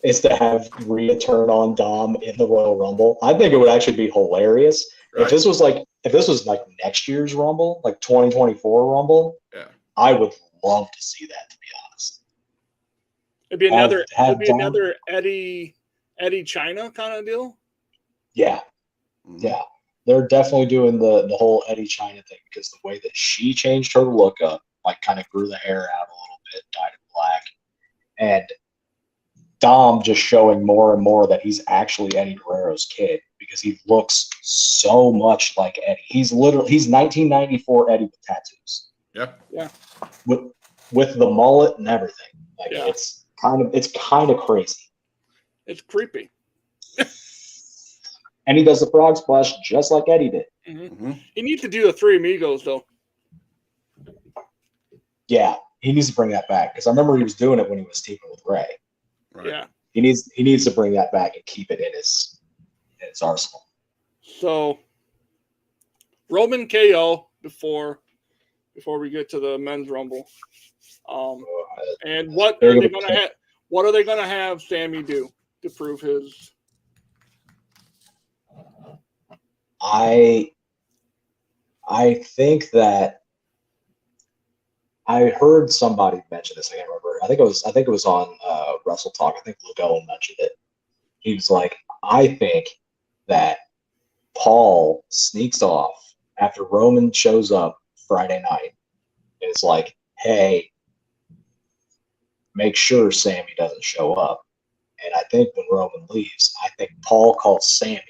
is to have Rhea turn on Dom in the Royal Rumble. I think it would actually be hilarious Right. if this was like next year's Rumble, like 2024 Rumble. Yeah. I would love to see that, to be honest. It'd be Have Dom- another Eddie China kind of deal. Yeah. Mhm. Yeah, they're definitely doing the whole Eddie China thing because the way that she changed her look up, like kind of grew the hair out a little bit, dyed it black, and Dom just showing more and more that he's actually Eddie Guerrero's kid because he looks so much like Eddie. He's 1994 Eddie with tattoos. Yeah. With the mullet and everything. Like Yeah. it's kind of crazy. It's creepy. And he does the frog splash just like Eddie did. Mm-hmm. He needs to do the Three Amigos though. Yeah, he needs to bring that back because I remember he was doing it when he was teaming with Ray. Right. Yeah. He needs to bring that back and keep it in his arsenal. So Roman KO before we get to the men's rumble. And what are they gonna have? What are they gonna have Sammy do to prove his? I think that I heard somebody mention this. I can't remember. I think it was on Wrestle Talk. I think Luke Owen mentioned it. He was like, I think that Paul sneaks off after Roman shows up Friday night. And it's like, hey, make sure Sammy doesn't show up. And I think when Roman leaves, I think Paul calls Sammy.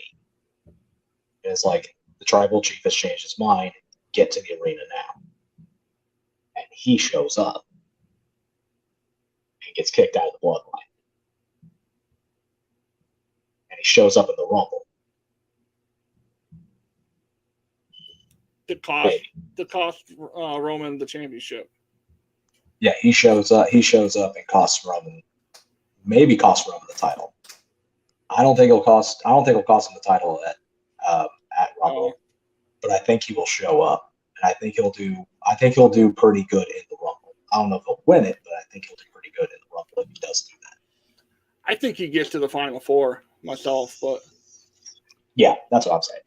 And it's like, the tribal chief has changed his mind. Get to the arena now. And he shows up and gets kicked out of the bloodline. And he shows up in the Rumble. To cost Roman the championship. Yeah, he shows up and costs Roman, maybe costs Roman the title. I don't think it'll cost him the title at Rumble, but I think he will show up, and I think he'll do pretty good in the Rumble. I don't know if he'll win it, but I think he'll do pretty good in the Rumble if he does do that. I think he gets to the Final Four myself, but yeah, that's what I'm saying.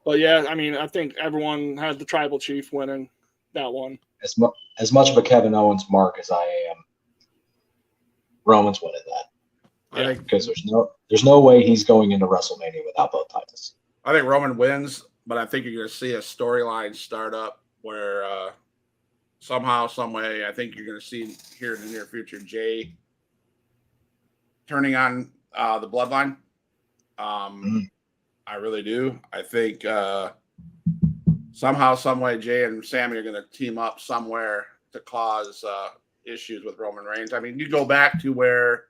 But yeah, I mean, I think everyone has the tribal chief winning that one. As much of a Kevin Owens mark as I am, Roman's winning that. I think Because there's no way he's going into WrestleMania without both titles. I think Roman wins, but I think you're going to see a storyline start up where somehow, some way, I think you're going to see here in the near future Jay turning on the bloodline. I really do. I think somehow, some way, Jay and Sammy are going to team up somewhere to cause issues with Roman Reigns. I mean, you go back to where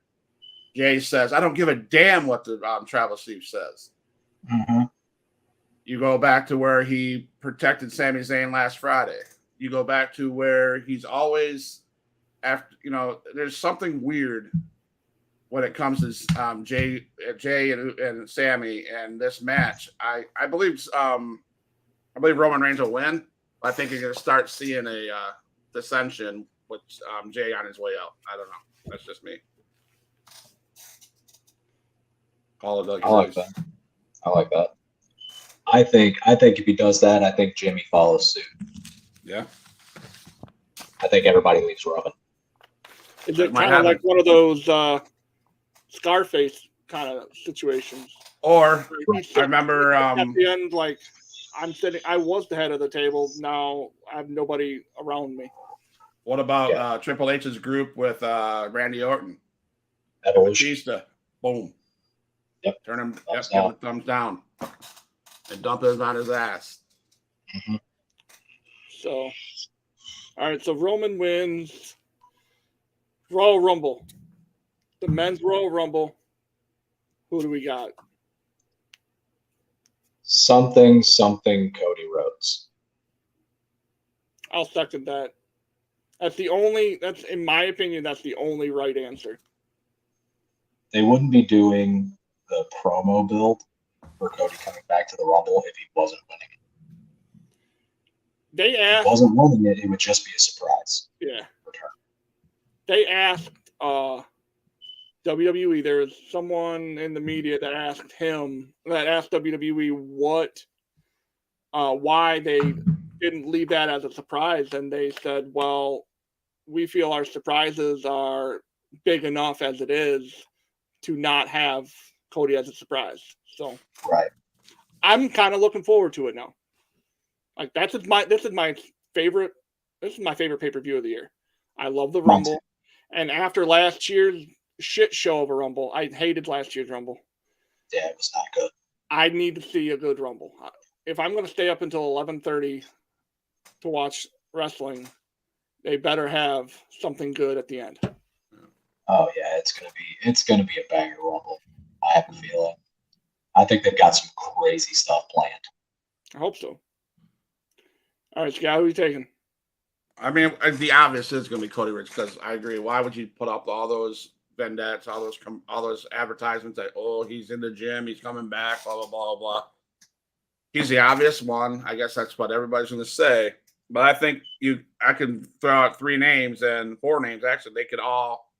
Jay says, "I don't give a damn what the tribal chief says." Mm-hmm. You go back to where he protected Sami Zayn last Friday. You go back to where he's always after. There's something weird when it comes to Jay and Sammy and this match. I believe Roman Reigns will win. But I think you're going to start seeing a dissension with Jay on his way out. I don't know. That's just me. Call it I like that. I think if he does that, I think Jimmy follows suit. Yeah. I think everybody leaves Roman. Is it Might kind of happen. like one of those Scarface kind of situations? Or He's I remember at the end, like I was the head of the table. Now I have nobody around me. what about Triple H's group with Randy Orton? Evolution. Batista. Boom. Yep. Turn him. Thumbs Give down. him a thumbs down. And dump him on his ass. Mm-hmm. So, all right. So Roman wins Royal Rumble, the men's Royal Rumble. Who do we got? something Cody Rhodes. I'll second that. That's in my opinion, that's the only right answer. They wouldn't be doing the promo build for Cody coming back to the Rumble if he wasn't winning it. They asked. If he wasn't winning it, it would just be a surprise. Yeah. Return. They asked WWE. There was someone in the media that asked WWE why they didn't leave that as a surprise, and they said, "Well, we feel our surprises are big enough as it is to not have Cody as a surprise." So, right. I'm kind of looking forward to it now. Like this is my favorite pay-per-view of the year. I love the Rumble. And after last year's shit show of a Rumble, I hated last year's Rumble. Yeah, it was not good. I need to see a good Rumble. If I'm going to stay up until 11:30 to watch wrestling, they better have something good at the end. Oh yeah, it's gonna be a banger Rumble. I have a feeling. I think they've got some crazy stuff planned. I hope so. All right, Scott, who are you taking? I mean, the obvious is going to be Cody Rhodes because I agree. Why would you put up all those vignettes, all those advertisements that he's in the gym, he's coming back, blah blah blah blah. He's the obvious one. I guess that's what everybody's going to say. But I think I can throw out 4 names actually. They could all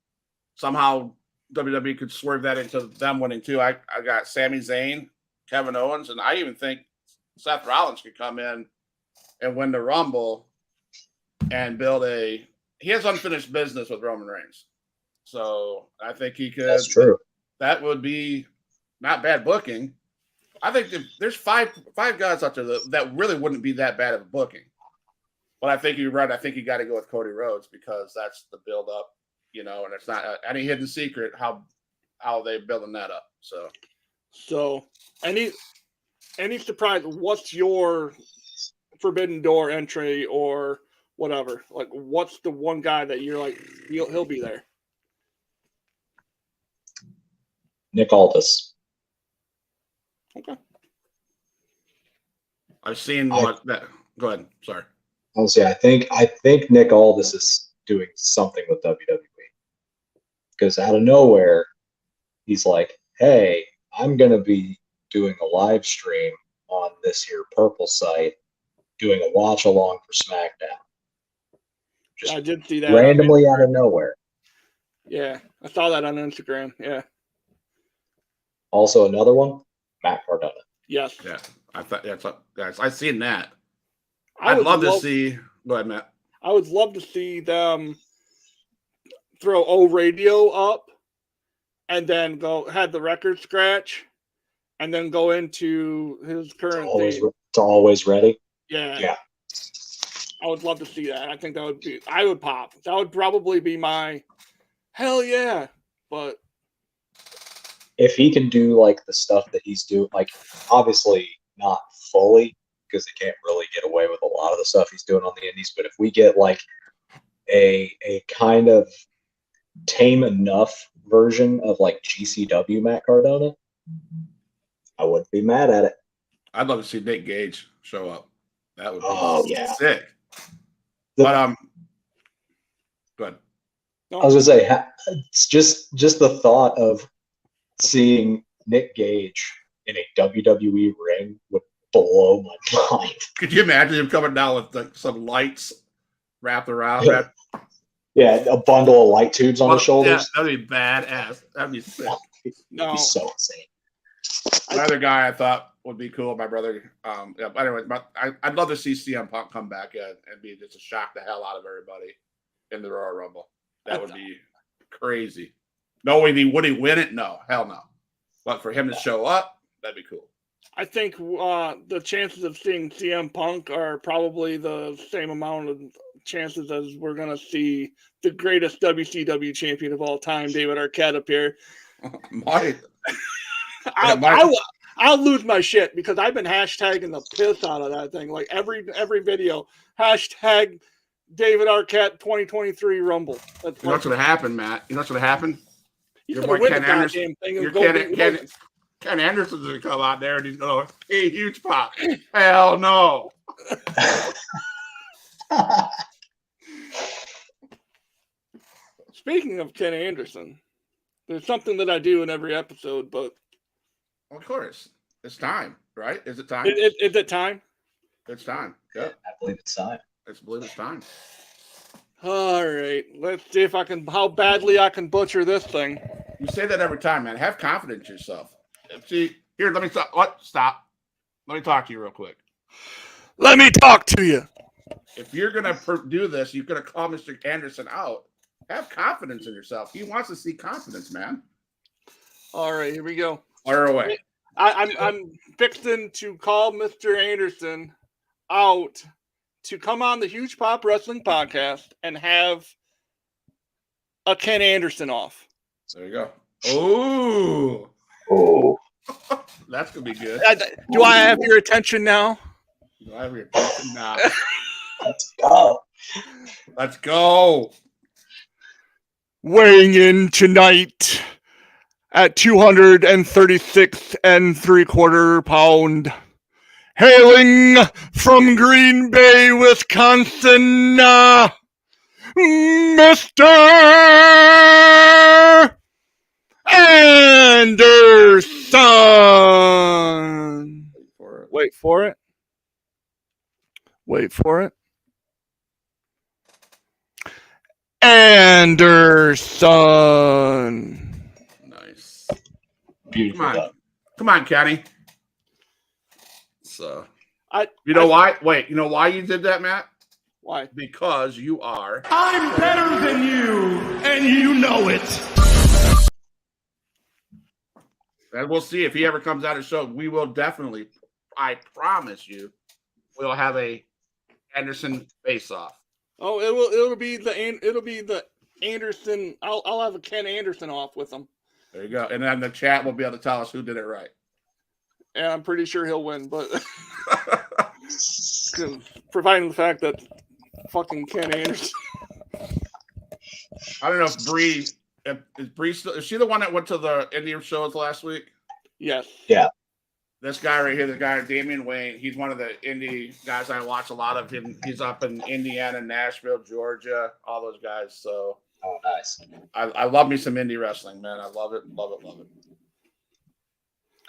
somehow WWE could swerve that into them winning too. I got Sami Zayn, Kevin Owens, and I even think Seth Rollins could come in and win the Rumble and he has unfinished business with Roman Reigns. So I think he could. That's true. That would be not bad booking. I think there's five guys out there that really wouldn't be that bad of a booking. But I think you're right. I think you got to go with Cody Rhodes because that's the build up, and it's not any hidden secret how they're building that up. So any surprise? What's your Forbidden Door entry or whatever? Like, what's the one guy that you're like he'll be there? Nick Aldis. Okay. I've seen what that. Go ahead. Sorry. Honestly, I think Nick Aldis is doing something with WWE because out of nowhere, he's like, "Hey, I'm gonna be doing a live stream on this here Purple site, doing a watch along for SmackDown." Just I did see that randomly out of nowhere. Yeah, I saw that on Instagram. Yeah. Also, another one, Matt Cardona. Yes. Yeah, I thought I've seen that. I'd love to see. Go ahead, Matt. I would love to see them throw O Radio up, and then have the record scratch, and then go into his current theme. It's always ready. Yeah. I would love to see that. I think I would pop. That would probably be my hell yeah. But if he can do like the stuff that he's doing, like obviously not fully because they can't really get away with a lot of the stuff he's doing on the indies. But if we get like a kind of tame enough version of like GCW Matt Cardona, I wouldn't be mad at it. I'd love to see Nick Gage show up. That would be sick. But good. I was gonna say it's just the thought of seeing Nick Gage in a WWE ring would blow my mind. Could you imagine him coming down with like some lights wrapped around? Yeah, a bundle of light tubes on the shoulders. Yeah, that'd be badass. That'd be sick. It'd be so insane. Another guy I thought would be cool, my brother. Anyway, I'd love to see CM Punk come back and be just a shock the hell out of everybody in the Royal Rumble. That would be crazy. No, would he win it? No, hell no. But for him to show up, that'd be cool. I think the chances of seeing CM Punk are probably the same amount of chances as we're going to see the greatest WCW champion of all time, David Arquette, appear. I'll lose my shit because I've been hashtagging the piss out of that thing. Like every video, hashtag David Arquette 2023 Rumble. You know what's going to happen, Matt? You know what's going to happen? He's going to win the goddamn thing. Ken Anderson's gonna come out there and he's gonna hey, huge pop. Hell no. Speaking of Ken Anderson, there's something that I do in every episode, but Of course. It's time, right? Is it time? is it time? It's time. Yep. I believe it's time. I believe it's time. All right, let's see if I can, how badly I can butcher this thing. You say that every time, man. Have confidence in yourself. See, here, let me stop. What? Stop. Let me talk to you real quick. Let me talk to you. If you're gonna do this, you're gonna call Mr. Anderson out. Have confidence in yourself. He wants to see confidence, man. All right, here we go. Fire away. I'm fixing to call Mr. Anderson out to come on the Huge Pop Wrestling Podcast and have a Ken Anderson off. There you go. Oh, Oh, that's gonna be good. Do I have your attention now? You know, I have your attention now. let's go. Let's go. Weighing in tonight at 236 3/4 pound, hailing from Green Bay, Wisconsin, Mr. Anderson. Wait for it. Wait for it. Anderson. Nice. Beautiful. Come on. Come on, Kenny. So, I why? Wait, you know why you did that, Matt? Why? Because you are. I'm better than you, and you know it. And we'll see if he ever comes out of the show. We will definitely, I promise you, we'll have a Anderson face-off. Oh, it'll be the Anderson. I'll have a Ken Anderson off with him. There you go. And then the chat will be able to tell us who did it right. And I'm pretty sure he'll win, but providing the fact that fucking Ken Anderson. I don't know if Bree is Bree still, is she the one that went to the Indian shows last week? Yes. Yeah. This guy right here, the guy Damian Wayne, he's one of the indie guys I watch a lot of him. He's up in Indiana, Nashville, Georgia, all those guys. So Oh, nice. I love me some indie wrestling, man. I love it, love it, love it.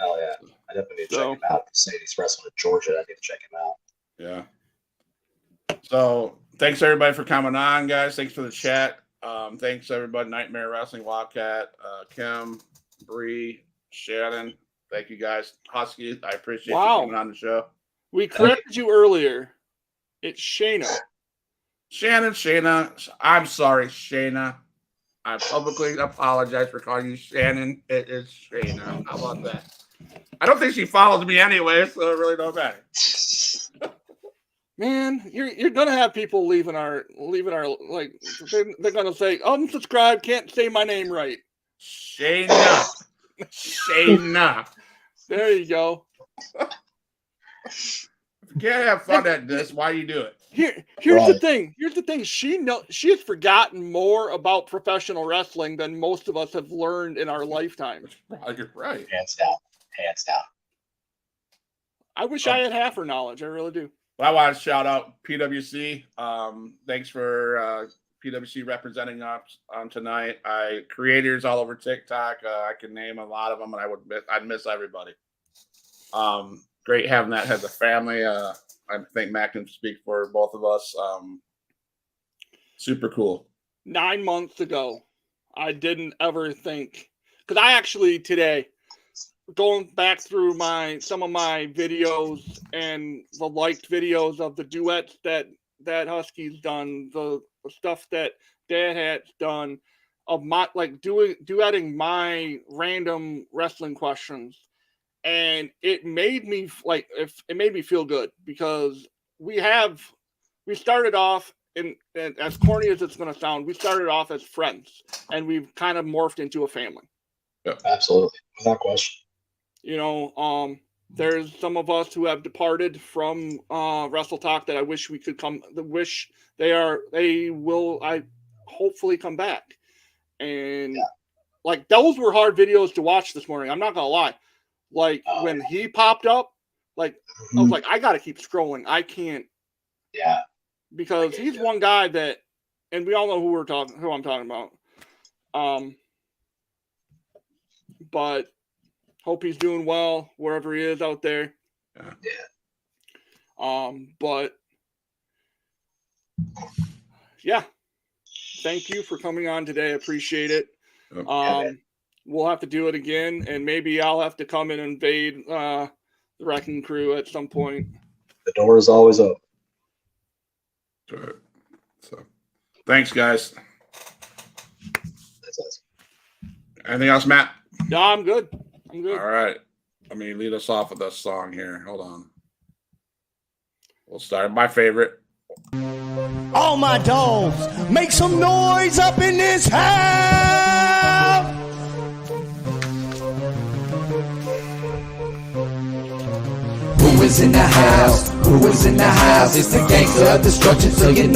Oh yeah, I definitely need to So- check him out. Say he's wrestling in Georgia. I need to check him out. Yeah. So thanks everybody for coming on, guys. Thanks for the chat. Thanks everybody, Nightmare Wrestling, Wildcat, Kim, Bree, Shannon. Thank you guys. Husky, I appreciate you Wow. coming on the show. We corrected you earlier. It's Shayna. Shayna, I'm sorry, Shayna. I publicly apologize for calling you Shannon. It is Shayna. How about that? I don't think she follows me anyway, so it really don't matter. Man, you're gonna have people leaving our like they're gonna say unsubscribe, can't say my name right. Shayna. Shayna. There you go. If you can't have fun at this, why do you do it? Here's the Right. thing. Here's the thing. She has forgotten more about professional wrestling than most of us have learned in our lifetime. You're right. Hands down. Hands down. I wish I had half her knowledge. I really do. Well, I want to shout out PWC. Thanks for PWC representing us tonight. Creators all over TikTok. I can name a lot of them, and I'd miss everybody. Great having that as a family. I think Matt can speak for both of us. Super cool. 9 months ago, I didn't ever think, because I actually today, going back through some of my videos and the liked videos of the duets that Husky's done, the stuff that Dad has done, of my duetting my random wrestling questions, and it made me feel good because we started off and as corny as it's going to sound, we started off as friends and we've kind of morphed into a family. Absolutely. Without question. You know, there's some of us who have departed from Wrestle Talk that I wish we could come. They will. I hopefully come back. And like those were hard videos to watch this morning. I'm not gonna lie. Like when he popped up, like I was like, I got to keep scrolling. I can't. Yeah. Because he's one guy that, and we all know who I'm talking about. But hope he's doing well wherever he is out there. But yeah, thank you for coming on today. Appreciate it. We'll have to do it again, and maybe I'll have to come and invade the Wrecking Crew at some point. The door is always open. Right. So, thanks, guys. Anything else, Matt? No, I'm good. I'm good. All right. Let me lead us off with this song here. Hold on. We'll start my favorite. All my dogs, make some noise up in this house. Who is in the house? Who is in the house? It's the gangster of destruction, so you know.